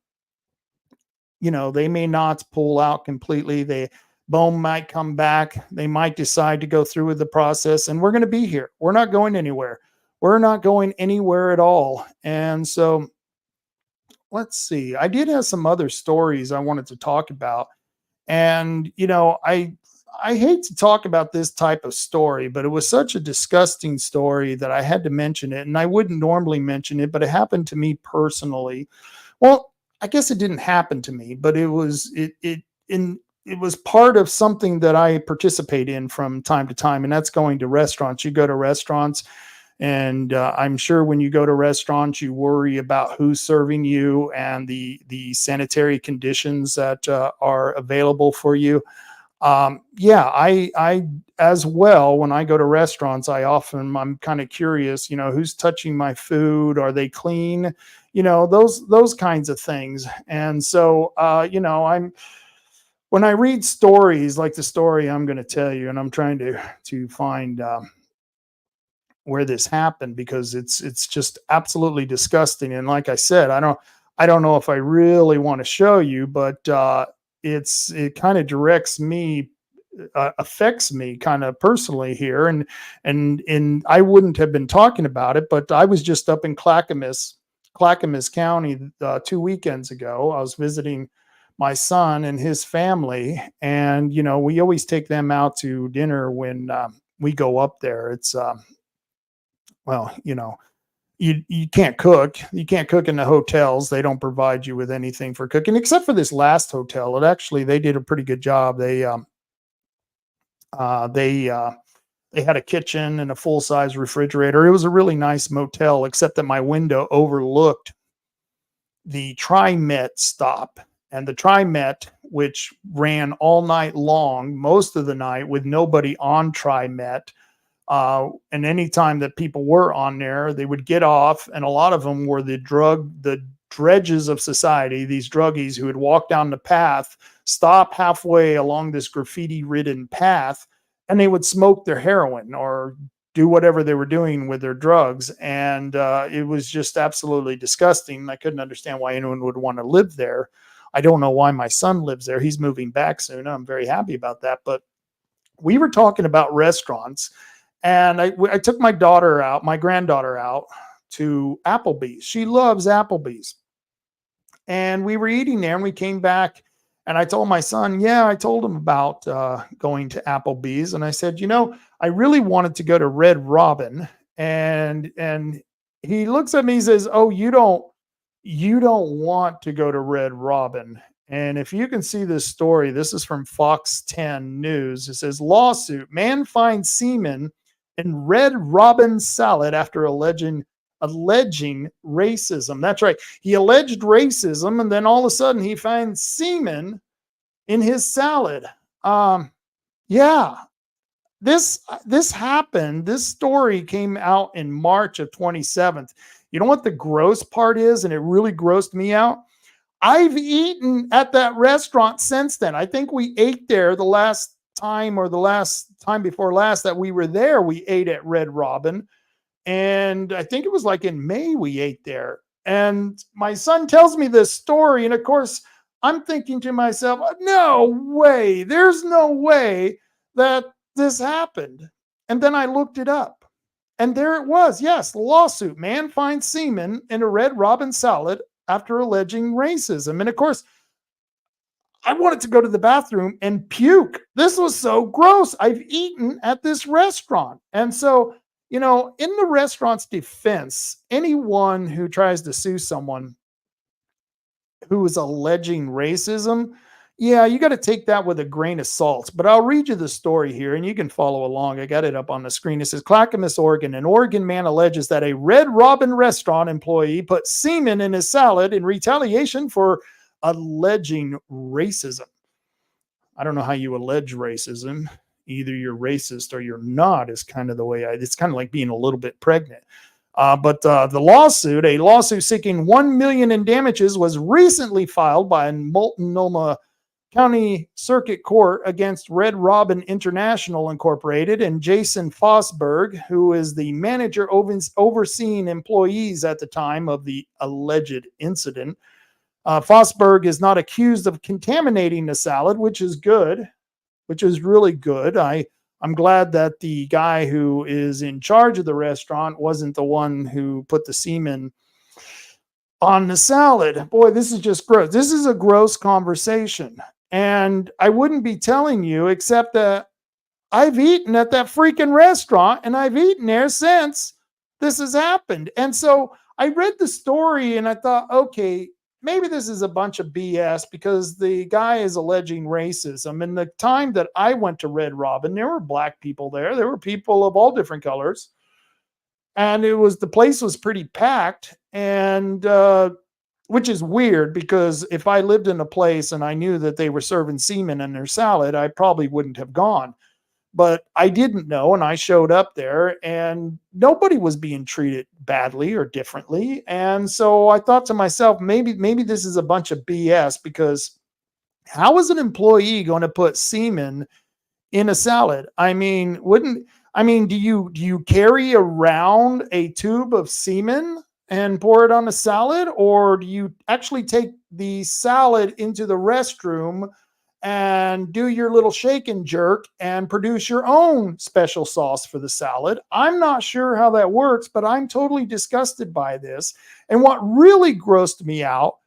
they may not pull out completely. BOEM might come back. They might decide to go through with the process, and we're going to be here. We're not going anywhere. We're not going anywhere at all. And so let's see. I did have some other stories I wanted to talk about. And, I hate to talk about this type of story, but it was such a disgusting story that I had to mention it. And I wouldn't normally mention it, but it happened to me personally. Well, I guess it didn't happen to me, but it was part of something that I participate in from time to time, and that's going to restaurants. You go to restaurants, and I'm sure when you go to restaurants, you worry about who's serving you and the sanitary conditions that are available for you. I as well, when I go to restaurants, I'm kind of curious, who's touching my food? Are they clean? Those kinds of things. And so, when I read stories like the story I'm going to tell you, and I'm trying to find where this happened, because it's just absolutely disgusting. And like I said, I don't know if I really want to show you, but it kind of affects me kind of personally here. And I wouldn't have been talking about it, but I was just up in Clackamas County 2 weekends ago. I was visiting my son and his family, and we always take them out to dinner when we go up there. It's you can't cook. You can't cook in the hotels. They don't provide you with anything for cooking, except for this last hotel. They did a pretty good job. They had a kitchen and a full-size refrigerator. It was a really nice motel, except that my window overlooked the TriMet stop. And the TriMet, which ran all night long, most of the night, with nobody on TriMet. And anytime that people were on there, they would get off, and a lot of them were the dredges of society, these druggies who would walk down the path, stop halfway along this graffiti-ridden path, and they would smoke their heroin or do whatever they were doing with their drugs. And it was just absolutely disgusting. I couldn't understand why anyone would want to live there. I don't know why my son lives there. He's moving back soon. I'm very happy about that. But we were talking about restaurants, and I took my granddaughter out to Applebee's. She loves Applebee's. And we were eating there, and we came back, and I told my son, I told him about going to Applebee's. And I said, I really wanted to go to Red Robin. And he looks at me, he says, oh, you don't want to go to Red Robin. And if you can see this story, this is from Fox 10 News. It says, lawsuit, man finds semen in Red Robin salad after alleging racism. That's right. He alleged racism, and then all of a sudden he finds semen in his salad. This happened. This story came out in March of 27th. You know what the gross part is? And it really grossed me out. I've eaten at that restaurant since then. I think we ate there the last time or the last time before last that we were there. We ate at Red Robin. And I think it was like in May we ate there. And my son tells me this story. And of course, I'm thinking to myself, no way. There's no way that this happened. And then I looked it up. And there it was. Yes, the lawsuit. Man finds semen in a Red Robin salad after alleging racism. And of course, I wanted to go to the bathroom and puke. This was so gross. I've eaten at this restaurant. And so, in the restaurant's defense, anyone who tries to sue someone who is alleging racism, yeah, you got to take that with a grain of salt. But I'll read you the story here and you can follow along. I got it up on the screen. It says, Clackamas, Oregon. An Oregon man alleges that a Red Robin restaurant employee put semen in his salad in retaliation for alleging racism. I don't know how you allege racism. Either you're racist or you're not is kind of the way it's kind of like being a little bit pregnant. But the lawsuit, a lawsuit seeking $1 million in damages, was recently filed by Multnomah County Circuit Court against Red Robin International Incorporated and Jason Fosberg, who is the manager overseeing employees at the time of the alleged incident. Fosberg is not accused of contaminating the salad, which is good, which is really good. I'm glad that the guy who is in charge of the restaurant wasn't the one who put the semen on the salad. Boy, this is just gross. This is a gross conversation. And I wouldn't be telling you except that I've eaten at that freaking restaurant and I've eaten there since this has happened. And so I read the story and I thought, okay, maybe this is a bunch of BS because the guy is alleging racism. And the time that I went to Red Robin, there were black people there. There were people of all different colors. And the place was pretty packed. And, which is weird because if I lived in a place and I knew that they were serving semen in their salad, I probably wouldn't have gone. But I didn't know, and I showed up there, and nobody was being treated badly or differently. And so I thought to myself, maybe this is a bunch of BS, because how is an employee going to put semen in a salad? I mean, do you carry around a tube of semen and pour it on a salad, or do you actually take the salad into the restroom and do your little shake and jerk and produce your own special sauce for the salad? I'm not sure how that works, but I'm totally disgusted by this. And what really grossed me out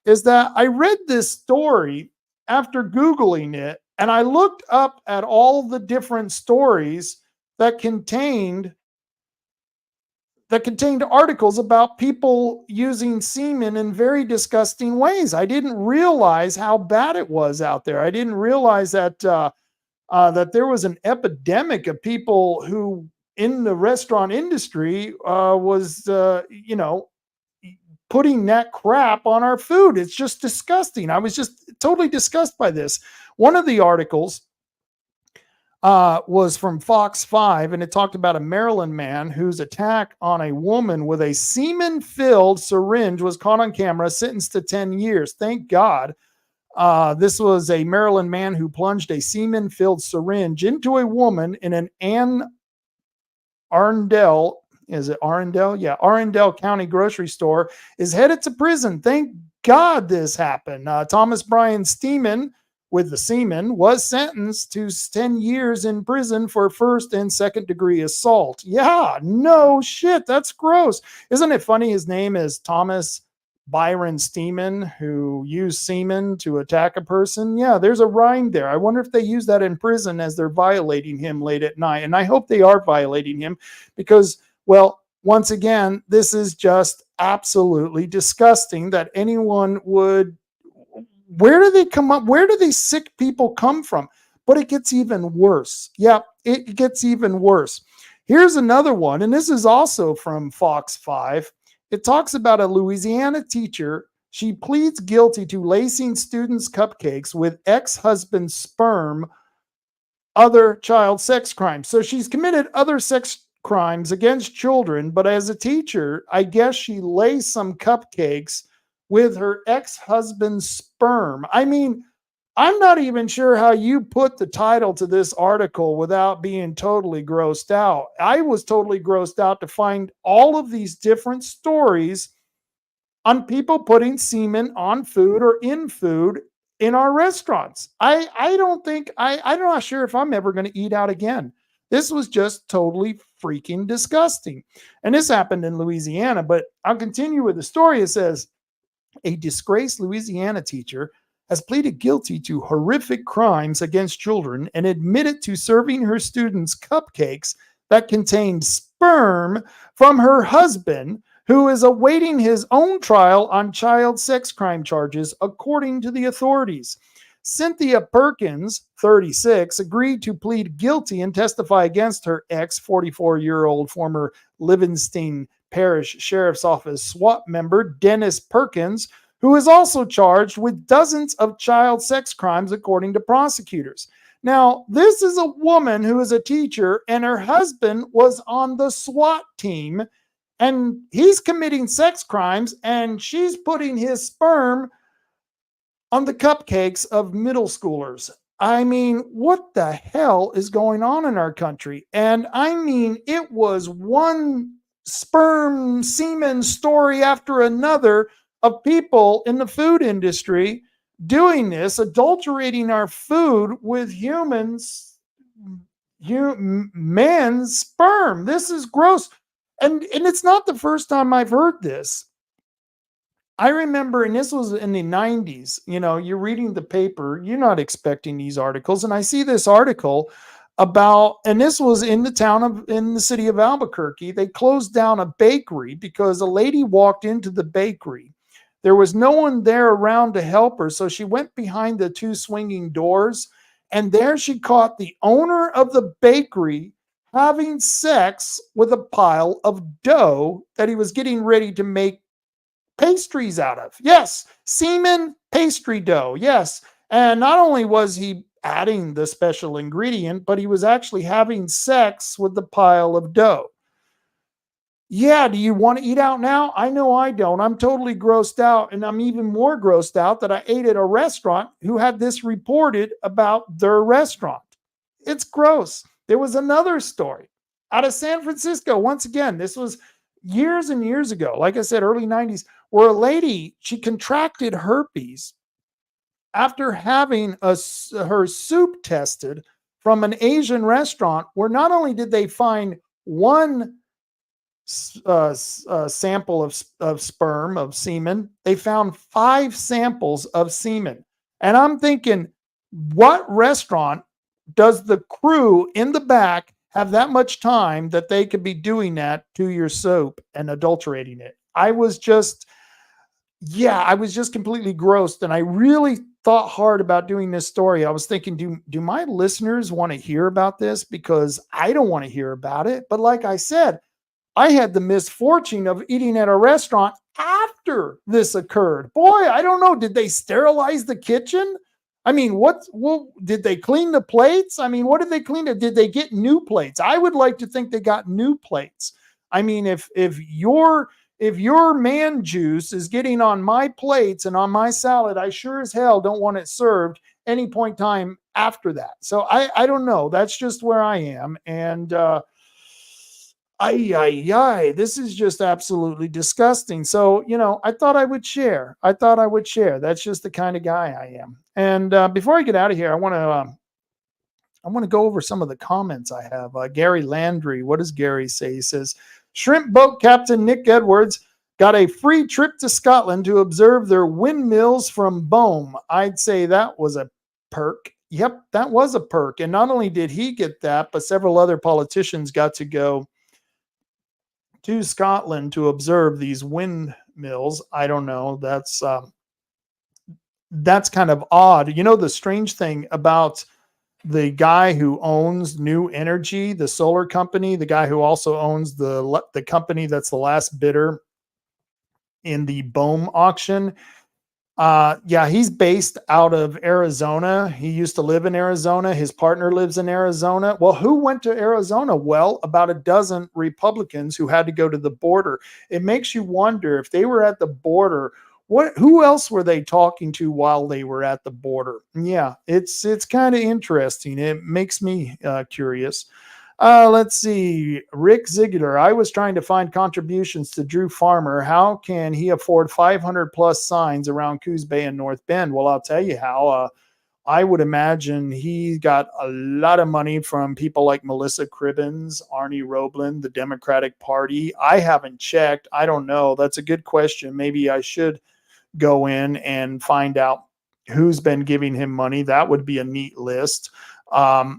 is that I read this story after Googling it, and I looked up at all the different stories that contained articles about people using semen in very disgusting ways. I didn't realize how bad it was out there. I didn't realize that that there was an epidemic of people who in the restaurant industry was putting that crap on our food. It's just disgusting. I was just totally disgusted by this. One of the articles was from Fox 5, and it talked about a Maryland man whose attack on a woman with a semen-filled syringe was caught on camera, sentenced to 10 years. Thank God. This was a Maryland man who plunged a semen-filled syringe into a woman in an Arundel County grocery store, is headed to prison. Thank God this happened. Thomas Brian Steeman, with the semen, was sentenced to 10 years in prison for first and second degree assault. Yeah, no shit. That's gross. Isn't it funny? His name is Thomas Byron Steeman, who used semen to attack a person. Yeah, there's a rhyme there. I wonder if they use that in prison as they're violating him late at night. And I hope they are violating him because, well, once again, this is just absolutely disgusting that anyone would. Where do they come up? Where do these sick people come from? But it gets even worse. Yeah, it gets even worse. Here's another one, and this is also from Fox 5. It talks about a Louisiana teacher. She pleads guilty to lacing students' cupcakes with ex-husband's sperm, other child sex crimes. So she's committed other sex crimes against children, but as a teacher, I guess she laced some cupcakes with her ex-husband's sperm. I mean, I'm not even sure how you put the title to this article without being totally grossed out. I was totally grossed out to find all of these different stories on people putting semen on food or in food in our restaurants. I don't think I'm not sure if I'm ever going to eat out again. This was just totally freaking disgusting. And this happened in Louisiana, but I'll continue with the story. It says a disgraced Louisiana teacher has pleaded guilty to horrific crimes against children and admitted to serving her students cupcakes that contained sperm from her husband, who is awaiting his own trial on child sex crime charges, according to the authorities. Cynthia Perkins, 36, agreed to plead guilty and testify against her ex, 44-year-old former Livingston Parish Sheriff's Office SWAT member, Dennis Perkins, who is also charged with dozens of child sex crimes, according to prosecutors. Now, this is a woman who is a teacher, and her husband was on the SWAT team, and he's committing sex crimes, and she's putting his sperm on the cupcakes of middle schoolers. I mean, what the hell is going on in our country? And I mean, it was one sperm semen story after another of people in the food industry doing this, adulterating our food with man's sperm. This is gross. And it's not the first time I've heard this. I remember, and this was in the 90s, you're reading the paper, you're not expecting these articles. And I see this article about, and this was in the city of Albuquerque. They closed down a bakery because a lady walked into the bakery. There was no one there around to help her. So she went behind the two swinging doors, and there she caught the owner of the bakery having sex with a pile of dough that he was getting ready to make pastries out of. Yes, semen pastry dough. Yes. And not only was he adding the special ingredient, but he was actually having sex with the pile of dough. Yeah, do you want to eat out now? I know I don't. I'm totally grossed out, and I'm even more grossed out that I ate at a restaurant who had this reported about their restaurant. It's gross. There was another story out of San Francisco. Once again, this was years and years ago, like I said, early 90s, where a lady, she contracted herpes after having her soup tested from an Asian restaurant, where not only did they find one sample of sperm, of semen, they found 5 samples of semen. And I'm thinking, what restaurant does the crew in the back have that much time that they could be doing that to your soap and adulterating it? I was just completely grossed, and I really thought hard about doing this story. I was thinking, do my listeners want to hear about this? Because I don't want to hear about it. But like I said, I had the misfortune of eating at a restaurant after this occurred. Boy, I don't know. Did they sterilize the kitchen? I mean, did they clean the plates? I mean, what did they clean? Did they get new plates? I would like to think they got new plates. I mean, if your man juice is getting on my plates and on my salad, I sure as hell don't want it served any point in time after that. So I don't know. That's just where I am. And this is just absolutely disgusting. So, I thought I would share. That's just the kind of guy I am. And before I get out of here, I want to go over some of the comments I have. Gary Landry, what does Gary say? He says, Shrimp boat captain Nick Edwards got a free trip to Scotland to observe their windmills from Bohm. I'd say that was a perk. Yep, that was a perk. And not only did he get that, but several other politicians got to go to Scotland to observe these windmills. I don't know. That's kind of odd. The strange thing about the guy who owns New Energy, the solar company, the guy who also owns the company that's the last bidder in the Bohm auction. He's based out of Arizona. He used to live in Arizona. His partner lives in Arizona. Well, who went to Arizona? Well, about a dozen Republicans who had to go to the border. It makes you wonder, if they were at the border, who else were they talking to while they were at the border? Yeah, it's kind of interesting. It makes me curious. Let's see. Rick Ziegler. I was trying to find contributions to Drew Farmer. How can he afford 500 plus signs around Coos Bay and North Bend? Well, I'll tell you how. I would imagine he got a lot of money from people like Melissa Cribbins, Arnie Roebland, the Democratic Party. I haven't checked. I don't know. That's a good question. Maybe I should go in and find out who's been giving him money. That would be a neat list. I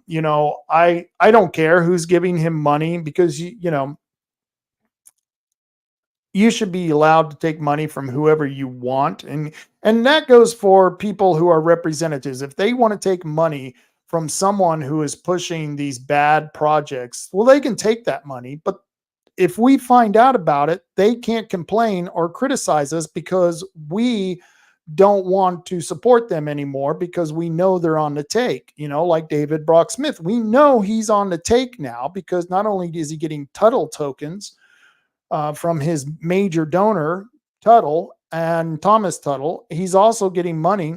don't care who's giving him money because you should be allowed to take money from whoever you want. And that goes for people who are representatives. If they want to take money from someone who is pushing these bad projects, well, they can take that money. But if we find out about it, they can't complain or criticize us because we don't want to support them anymore because we know they're on the take, like David Brock Smith. We know he's on the take now because not only is he getting Tuttle tokens from his major donor, Tuttle and Thomas Tuttle, he's also getting money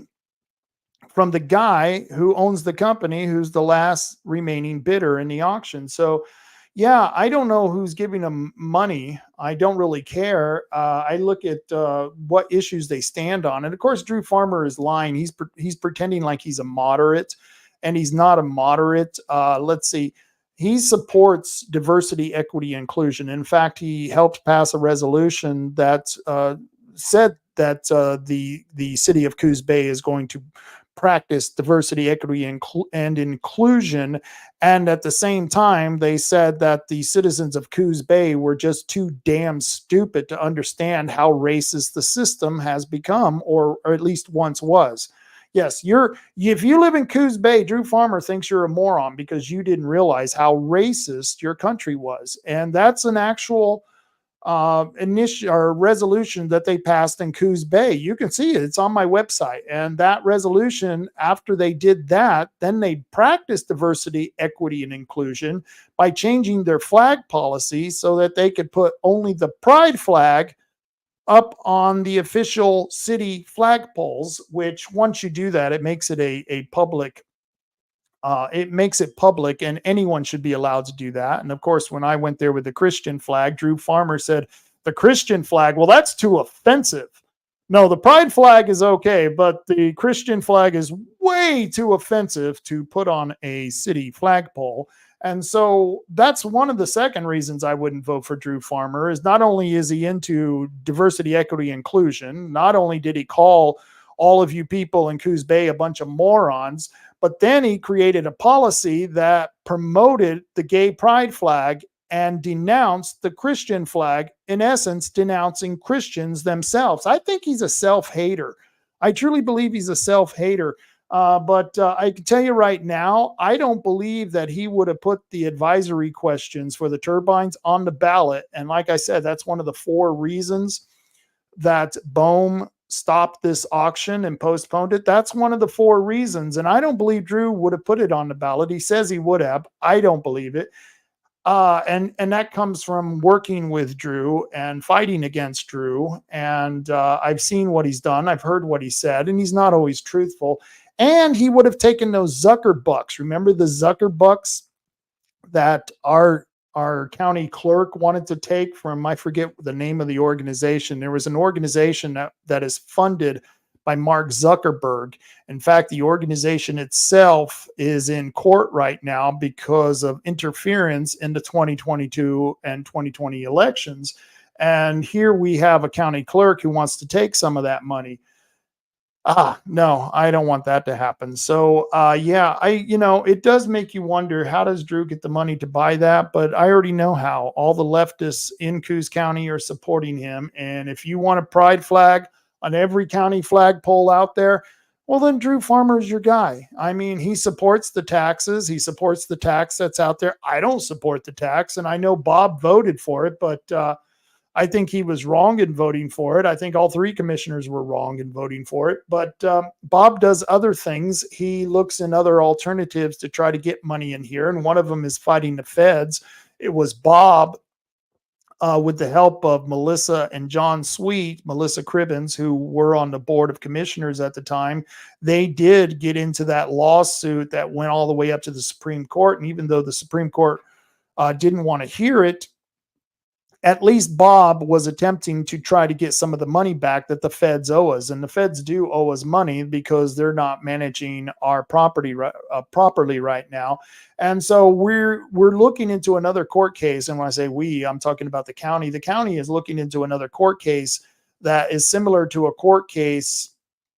from the guy who owns the company, who's the last remaining bidder in the auction. So, yeah, I don't know who's giving them money. I don't really care. I look at what issues they stand on. And of course, Drew Farmer is lying. He's pretending like he's a moderate, and he's not a moderate. Let's see. He supports diversity, equity, inclusion. In fact, he helped pass a resolution that said that the city of Coos Bay is going to practice diversity, equity, and inclusion. And at the same time, they said that the citizens of Coos Bay were just too damn stupid to understand how racist the system has become, or at least once was. Yes, if you live in Coos Bay, Drew Farmer thinks you're a moron because you didn't realize how racist your country was. And that's an actual resolution that they passed in Coos Bay. You can see it. It's on my website. And that resolution, after they did that, then they practiced diversity, equity, and inclusion by changing their flag policy so that they could put only the pride flag up on the official city flagpoles, which once you do that, it makes it a public it makes it public, and anyone should be allowed to do that. And of course, when I went there with the Christian flag, Drew Farmer said, the Christian flag, well, that's too offensive. No, the pride flag is okay, but the Christian flag is way too offensive to put on a city flagpole. And so that's one of the second reasons I wouldn't vote for Drew Farmer is not only is he into diversity, equity, inclusion, not only did he call all of you people in Coos Bay a bunch of morons, but then he created a policy that promoted the gay pride flag and denounced the Christian flag, in essence, denouncing Christians themselves. I think he's a self-hater. I truly believe he's a self-hater. But I can tell you right now, I don't believe that he would have put the advisory questions for the turbines on the ballot. And like I said, that's one of the 4 reasons that BOEM stopped this auction and postponed it. That's one of the 4 reasons. And I don't believe Drew would have put it on the ballot. He says he would have. I don't believe it. And that comes from working with Drew and fighting against Drew. And I've seen what he's done. I've heard what he said, and he's not always truthful. And he would have taken those Zucker bucks. Remember the Zucker bucks that our county clerk wanted to take from, I forget the name of the organization. There was an organization that is funded by Mark Zuckerberg. In fact, the organization itself is in court right now because of interference in the 2022 and 2020 elections. And here we have a county clerk who wants to take some of that money. No, I don't want that to happen. So, it does make you wonder, how does Drew get the money to buy that? But I already know how. All the leftists in Coos County are supporting him. And if you want a pride flag on every county flagpole out there, well, then Drew Farmer is your guy. I mean, he supports the taxes. He supports the tax that's out there. I don't support the tax, and I know Bob voted for it, but I think he was wrong in voting for it. I think all 3 commissioners were wrong in voting for it. But Bob does other things. He looks in other alternatives to try to get money in here, and one of them is fighting the feds. It was Bob with the help of Melissa and John Sweet, Melissa Cribbins, who were on the board of commissioners at the time, they did get into that lawsuit that went all the way up to the Supreme Court. And even though the Supreme Court didn't want to hear it, at least Bob was attempting to try to get some of the money back that the feds owe us. And the feds do owe us money because they're not managing our property properly right now. And so we're looking into another court case. And when I say we, I'm talking about the county. The county is looking into another court case that is similar to a court case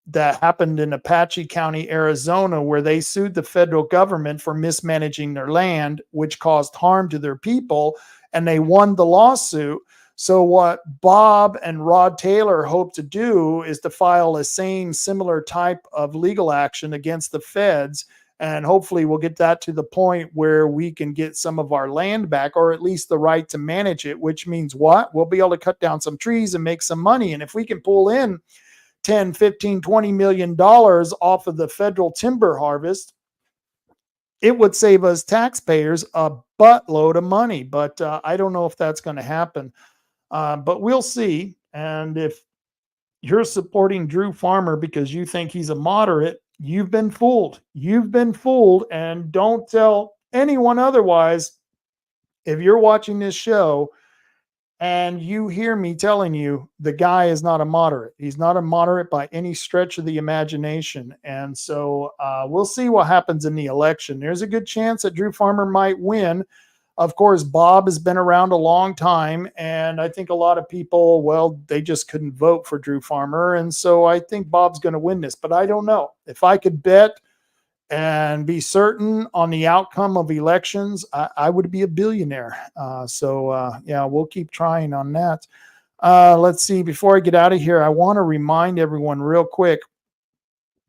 that happened in Apache County, Arizona, where they sued the federal government for mismanaging their land, which caused harm to their people, and they won the lawsuit. So what Bob and Rod Taylor hope to do is to file a similar type of legal action against the feds, and hopefully we'll get that to the point where we can get some of our land back, or at least the right to manage it, which means what? We'll be able to cut down some trees and make some money. And if we can pull in 10, 15, 20 million dollars off of the federal timber harvest, it would save us taxpayers a buttload of money. But I don't know if that's going to happen. But we'll see. And if you're supporting Drew Farmer because you think he's a moderate, you've been fooled. You've been fooled. And don't tell anyone otherwise. If you're watching this show and you hear me telling you the guy is not a moderate, he's not a moderate by any stretch of the imagination. And so we'll see what happens in the election. There's a good chance that Drew Farmer might win. Of course, Bob has been around a long time, and I think a lot of people, well, they just couldn't vote for Drew Farmer. And so I think Bob's going to win this, but I don't know. If I could bet and be certain on the outcome of elections, I would be a billionaire. Yeah, we'll keep trying on that. Let's see. Before I get out of here, I want to remind everyone real quick.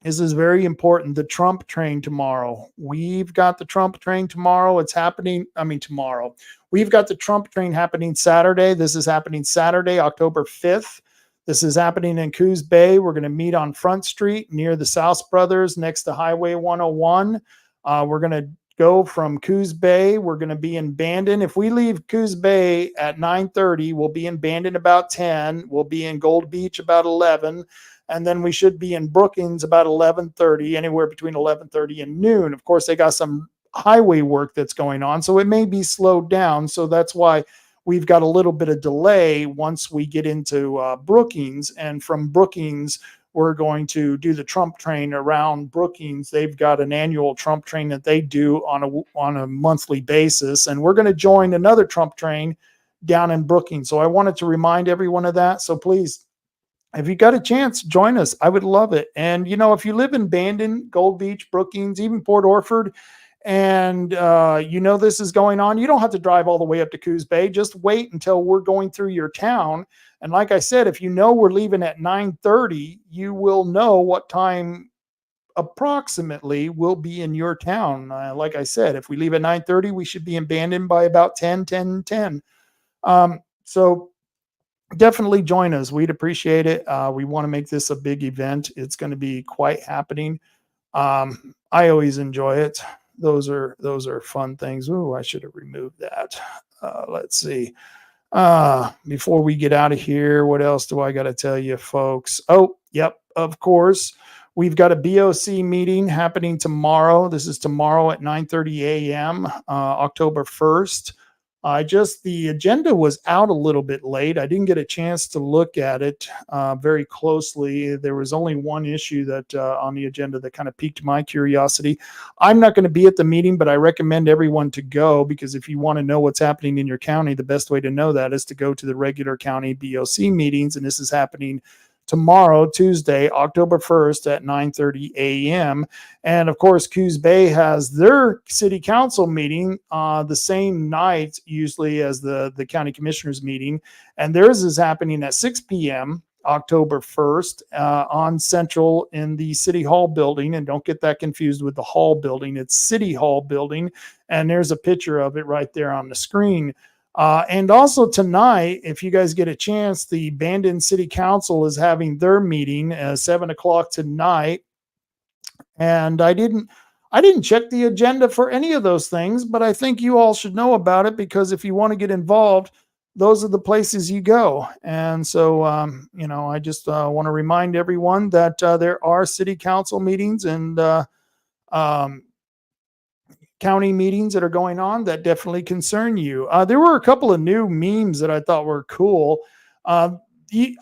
This is very important. The Trump train tomorrow. We've got the Trump train tomorrow. It's happening. Tomorrow. We've got the Trump train happening Saturday. This is happening Saturday, October 5th. This is happening in Coos Bay. We're going to meet on Front Street near the South Brothers next to Highway 101. We're going to go from Coos Bay. We're going to be in Bandon. If we leave Coos Bay at 9:30, we'll be in Bandon about 10. We'll be in Gold Beach about 11. And then we should be in Brookings about 11:30, anywhere between 11:30 and noon. Of course, they got some highway work that's going on, so it may be slowed down. So that's why we've got a little bit of delay once we get into Brookings. And from Brookings, we're going to do the Trump train around Brookings. They've got an annual Trump train that they do on a monthly basis. And we're going to join another Trump train down in Brookings. So I wanted to remind everyone of that. So please, if you got a chance, join us. I would love it. And, if you live in Bandon, Gold Beach, Brookings, even Port Orford, and this is going on, you don't have to drive all the way up to Coos Bay. Just wait until we're going through your town. And like I said, if we're leaving at 9:30, you will know what time approximately will be in your town. Like I said, if we leave at 9:30, we should be in Bandon by about 10:10. So definitely join us. We'd appreciate it. We want to make this a big event. It's going to be quite happening. I always enjoy it. Those are fun things. Ooh, I should have removed that. Let's see. Before we get out of here, what else do I got to tell you, folks? Oh, yep. Of course, we've got a BOC meeting happening tomorrow. This is tomorrow at 9:30 a.m., October 1st. The agenda was out a little bit late. I didn't get a chance to look at it very closely. There was only one issue that on the agenda that kind of piqued my curiosity. I'm not going to be at the meeting, but I recommend everyone to go, because if you want to know what's happening in your county, the best way to know that is to go to the regular county BOC meetings. And this is happening tomorrow, Tuesday, October 1st at 9:30 a.m. And of course, Coos Bay has their city council meeting the same night, usually, as the county commissioners meeting. And theirs is happening at 6 p.m. October 1st on Central in the City Hall building. And don't get that confused with the Hall building. It's City Hall building. And there's a picture of it right there on the screen. And also tonight, if you guys get a chance, the Bandon City Council is having their meeting at 7 o'clock tonight. And I didn't check the agenda for any of those things, but I think you all should know about it, because if you want to get involved, those are the places you go. And so, I just want to remind everyone that there are city council meetings and um, county meetings that are going on that definitely concern you. There were a couple of new memes that I thought were cool. Uh,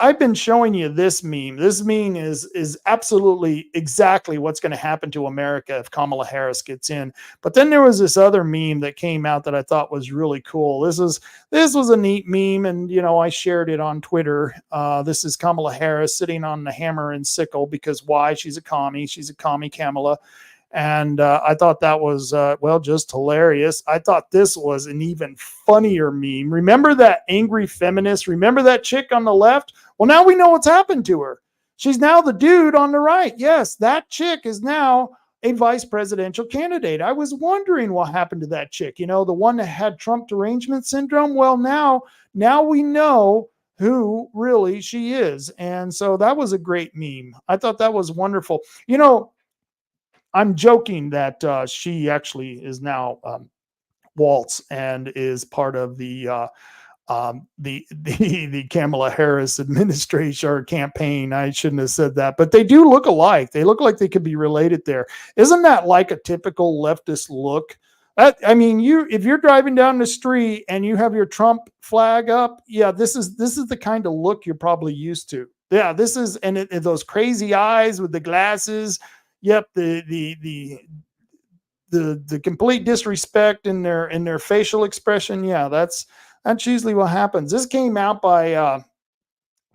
I've been showing you this meme. This meme is absolutely exactly what's going to happen to America if Kamala Harris gets in. But then there was this other meme that came out that I thought was really cool. This was a neat meme, and I shared it on Twitter. This is Kamala Harris sitting on the hammer and sickle because why? She's a commie. She's a commie Kamala. And I thought that was, just hilarious. I thought this was an even funnier meme. Remember that angry feminist? Remember that chick on the left? Well, now we know what's happened to her. She's now the dude on the right. Yes, that chick is now a vice presidential candidate. I was wondering what happened to that chick, the one that had Trump derangement syndrome. Well, now we know who really she is. And so that was a great meme. I thought that was wonderful. I'm joking that she actually is now Waltz and is part of the Kamala Harris administration or campaign. I shouldn't have said that, but they do look alike. They look like they could be related there. Isn't that like a typical leftist look? If you're driving down the street and you have your Trump flag up, yeah, this is the kind of look you're probably used to. Yeah, this is, and those crazy eyes with the glasses. Yep, the complete disrespect in their facial expression. Yeah, that's usually what happens. This came out by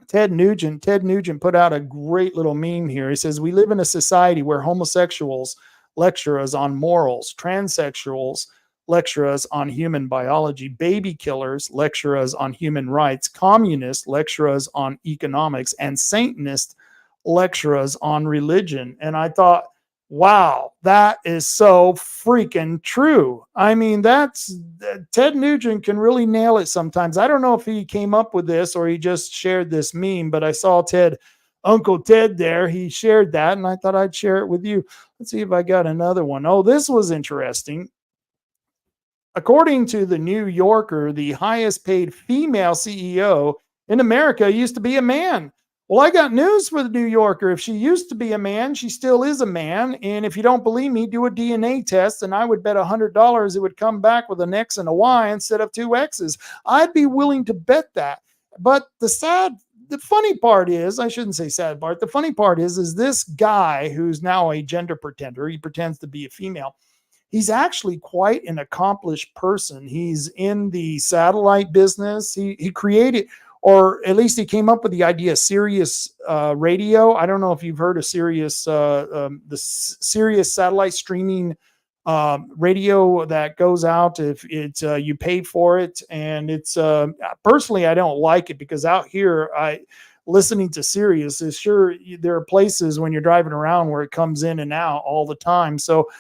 Ted Nugent. Ted Nugent put out a great little meme here. He says, "We live in a society where homosexuals lecture us on morals, transsexuals lecture us on human biology, baby killers lecture us on human rights, communists lecture us on economics, and Satanists lecture us on religion." And I thought, wow, that is so freaking true. That's Ted Nugent can really nail it sometimes. I don't know if he came up with this or he just shared this meme, but I saw Uncle Ted there. He shared that, and I thought I'd share it with you. Let's see if I got another one. Oh, this was interesting. According to the New Yorker, the highest paid female CEO in America used to be a man. Well, I got news for the New Yorker. If she used to be a man, she still is a man. And if you don't believe me, do a DNA test, and I would bet $100 it would come back with an X and a Y instead of two X's. I'd be willing to bet that. But the funny part is, I shouldn't say sad part, the funny part is this guy who's now a gender pretender, he pretends to be a female. He's actually quite an accomplished person. He's in the satellite business. He created, or at least he came up with the idea of Sirius radio. I don't know if you've heard of Sirius, the Sirius satellite streaming radio that goes out. If it's you pay for it, and it's personally I don't like it because out here listening to Sirius is sure there are places when you're driving around where it comes in and out all the time. So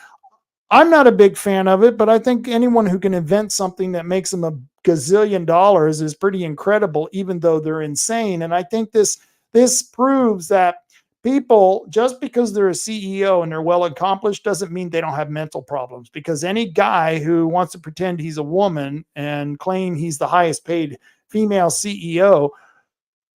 I'm not a big fan of it, but I think anyone who can invent something that makes them a gazillion dollars is pretty incredible, even though they're insane. And I think this proves that people, just because they're a CEO and they're well accomplished, doesn't mean they don't have mental problems. Because any guy who wants to pretend he's a woman and claim he's the highest paid female CEO,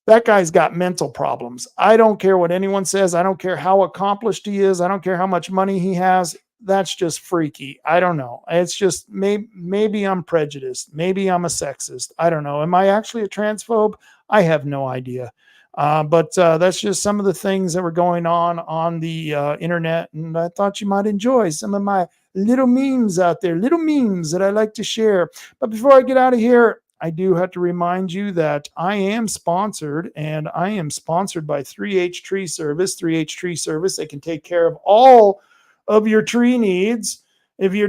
that guy's got mental problems. I don't care what anyone says. I don't care how accomplished he is. I don't care how much money he has. That's just freaky. I don't know. It's just maybe I'm prejudiced. Maybe I'm a sexist. I don't know. Am I actually a transphobe? I have no idea. But that's just some of the things that were going on the internet. And I thought you might enjoy some of my little memes out there, little memes that I like to share. But before I get out of here, I do have to remind you that I am sponsored, and I am sponsored by 3H Tree Service. 3H Tree Service, they can take care of all of your tree needs. If you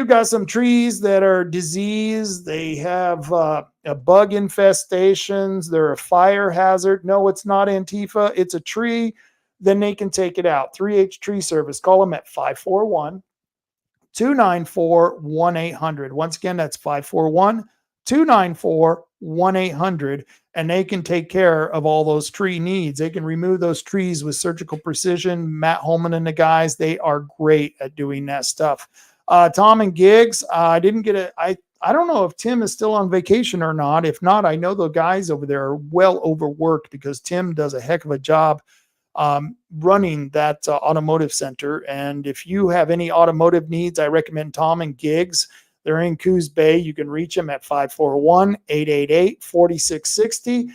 got some trees that are diseased, they have a bug infestations, they're a fire hazard. No, it's not Antifa. It's a tree. Then they can take it out. 3H Tree Service. Call them at 541-294-1800. Once again, that's 541-294-1800. And they can take care of all those tree needs. They can remove those trees with surgical precision. Matt Holman and the guys, they are great at doing that stuff. Tom and Gigs, I didn't get it. I don't know if Tim is still on vacation or not. If not, I know the guys over there are well overworked because Tim does a heck of a job running that automotive center. And if you have any automotive needs, I recommend Tom and Gigs. They're in Coos Bay. You can reach them at 541-888-4660.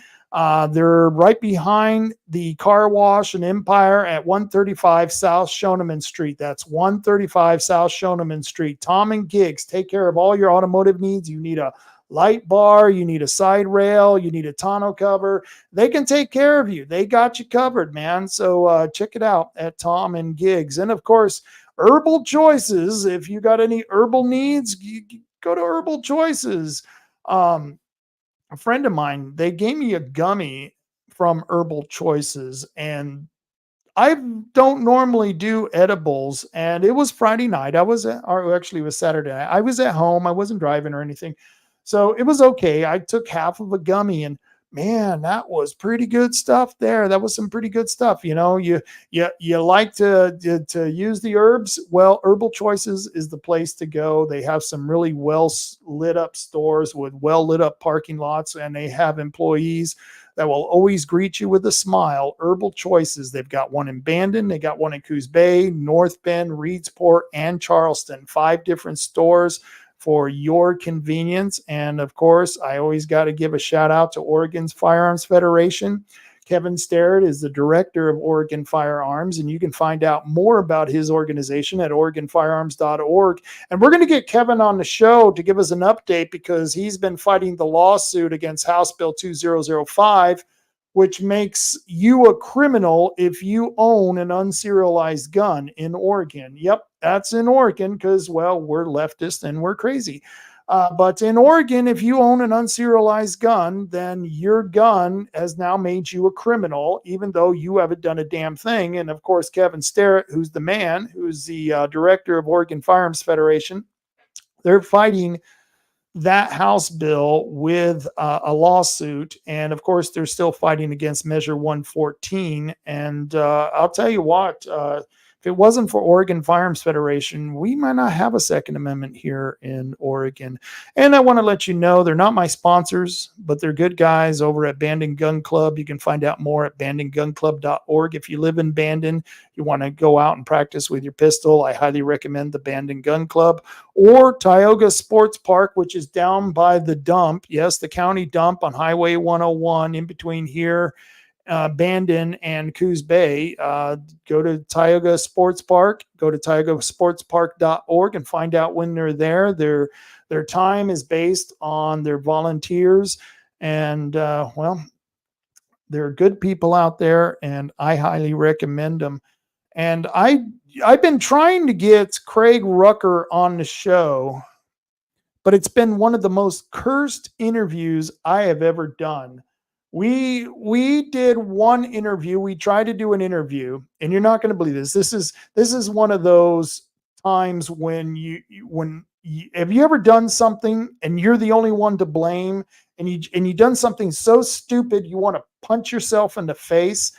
They're right behind the car wash and Empire at 135 South Shoneman Street. That's 135 South Shoneman Street. Tom and Gigs take care of all your automotive needs. You need a light bar, you need a side rail, you need a tonneau cover. They can take care of you. They got you covered, man. So check it out at Tom and Gigs. And of course, Herbal Choices. If you got any herbal needs, you go to Herbal Choices. A friend of mine, they gave me a gummy from Herbal Choices, and I don't normally do edibles. And it was Friday night. Actually, it was Saturday night. I was at home. I wasn't driving or anything. So it was okay. I took half of a gummy, and man, that was pretty good stuff there. That was some pretty good stuff. You like to use the herbs. Well, Herbal Choices is the place to go. They have some really well lit up stores with well lit up parking lots, and they have employees that will always greet you with a smile. Herbal Choices. They've got one in Bandon. They got one in Coos Bay, North Bend, Reedsport, and Charleston. 5 different stores for your convenience. And of course, I always got to give a shout out to Oregon's Firearms Federation. Kevin Starrett is the director of Oregon Firearms, and you can find out more about his organization at OregonFirearms.org. And we're going to get Kevin on the show to give us an update because he's been fighting the lawsuit against House Bill 2005, which makes you a criminal if you own an unserialized gun in Oregon. Yep, that's in Oregon because, well, we're leftist and we're crazy. But in Oregon, if you own an unserialized gun, then your gun has now made you a criminal, even though you haven't done a damn thing. And of course, Kevin Starrett, who's the man, who's the director of Oregon Firearms Federation, they're fighting that House bill with a lawsuit. And of course, they're still fighting against Measure 114. And I'll tell you what, if it wasn't for Oregon Firearms Federation, we might not have a Second Amendment here in Oregon. And I want to let you know, they're not my sponsors, but they're good guys over at Bandon Gun Club. You can find out more at bandongunclub.org. If you live in Bandon, you want to go out and practice with your pistol, I highly recommend the Bandon Gun Club. Or Tioga Sports Park, which is down by the dump. Yes, the county dump on Highway 101 in between here, Bandon and Coos Bay. Go to Tioga Sports Park, go to tiogasportspark.org and find out when they're there. Their time is based on their volunteers, and well, there are good people out there, and I highly recommend them. And I've been trying to get Craig Rucker on the show, but it's been one of the most cursed interviews I have ever done. We did one interview. We tried to do an interview, and you're not going to believe this. This is one of those times when have you ever done something and you're the only one to blame, and you done something so stupid you want to punch yourself in the face?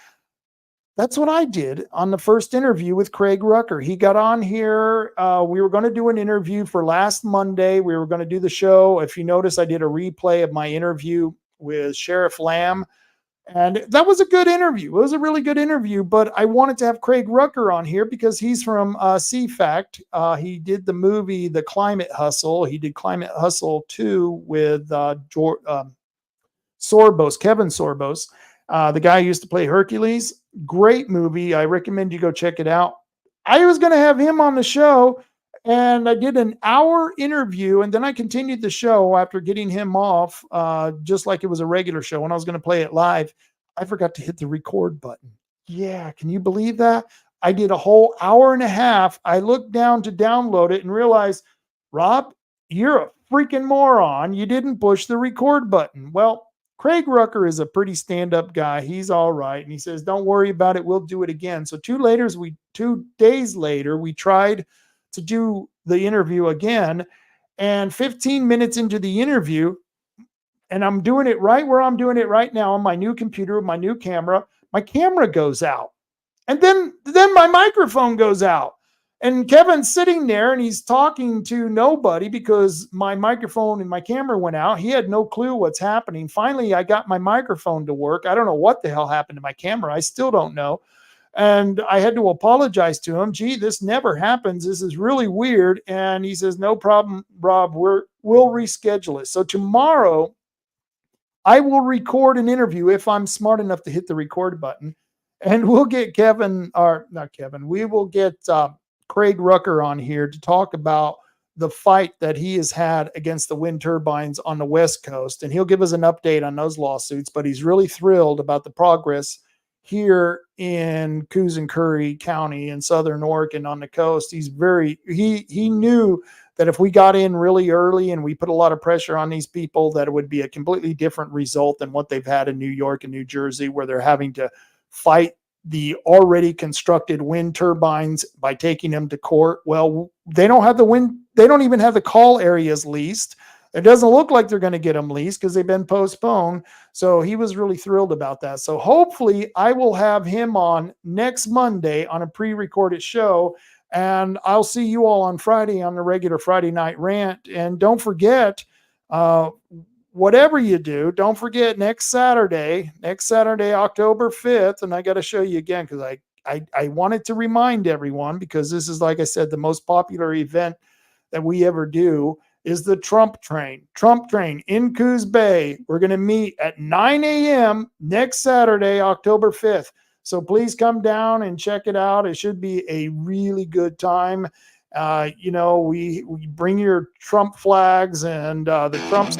That's what I did on the first interview with Craig Rucker. He got on here. We were going to do an interview for last Monday. We were going to do the show. If you notice, I did a replay of my interview with Sheriff Lamb. And that was a good interview. It was a really good interview, but I wanted to have Craig Rucker on here because he's from CFACT. He did the movie, The Climate Hustle. He did Climate Hustle 2 with Sorbos, Kevin Sorbos, the guy who used to play Hercules. Great movie. I recommend you go check it out. I was going to have him on the show, and I did an hour interview, and then I continued the show after getting him off, just like it was a regular show. When I was going to play it live, I forgot to hit the record button. Yeah, can you believe that? I did a whole hour and a half. I looked down to download it and realized, Rob, you're a freaking moron. You didn't push the record button. Well, Craig Rucker is a pretty stand-up guy. He's all right. And he says, don't worry about it. We'll do it again. So 2 days later, we tried to do the interview again. And 15 minutes into the interview, and I'm doing it right where I'm doing it right now on my new computer with my new camera, my camera goes out. And then my microphone goes out. And Kevin's sitting there and he's talking to nobody because my microphone and my camera went out. He had no clue what's happening. Finally, I got my microphone to work. I don't know what the hell happened to my camera. I still don't know. And I had to apologize to him. Gee, this never happens. This is really weird. And he says, no problem, Rob. We'll reschedule it. So tomorrow, I will record an interview if I'm smart enough to hit the record button. And we'll get we will get Craig Rucker on here to talk about the fight that he has had against the wind turbines on the West Coast. And he'll give us an update on those lawsuits, but he's really thrilled about the progress here in Coos and Curry County in Southern Oregon on the coast. He knew that if we got in really early and we put a lot of pressure on these people, that it would be a completely different result than what they've had in New York and New Jersey, where they're having to fight the already constructed wind turbines by taking them to court. Well, they don't have the wind. They don't even have the call areas leased. It doesn't look like they're going to get them leased because they've been postponed. So he was really thrilled about that. So hopefully I will have him on next Monday on a pre-recorded show. And I'll see you all on Friday on the regular Friday night rant. And don't forget, whatever you do, don't forget next Saturday, October 5th. And I got to show you again because I wanted to remind everyone, because this is, like I said, the most popular event that we ever do, is the Trump Train in Coos Bay. We're going to meet at 9 a.m. next Saturday, October 5th. So please come down and check it out. It should be a really good time. We bring your Trump flags and the Trumps,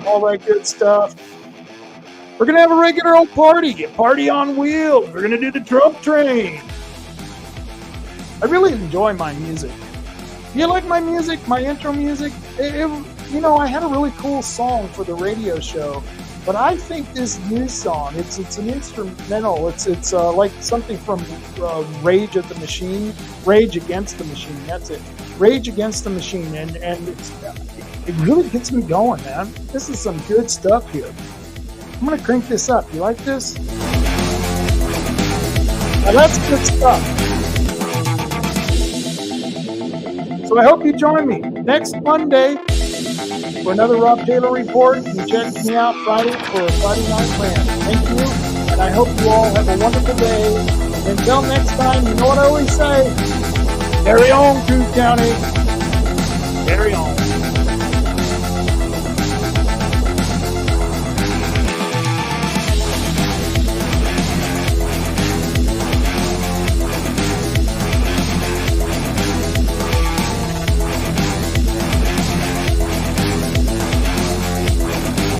all that good stuff. We're going to have a regular old party, a party on wheels. We're going to do the Trump Train. I really enjoy my music. You like my music, my intro music? I had a really cool song for the radio show, but I think this new song, it's an instrumental. It's like something from Rage Against the Machine. That's it. Rage Against the Machine, and it really gets me going, man. This is some good stuff here. I'm gonna crank this up. You like this? Now that's good stuff. So I hope you join me next Monday for another Rob Taylor Report. You check me out Friday for a Friday night rant. Thank you, and I hope you all have a wonderful day. Until next time, you know what I always say, carry on, Coos County. Carry on.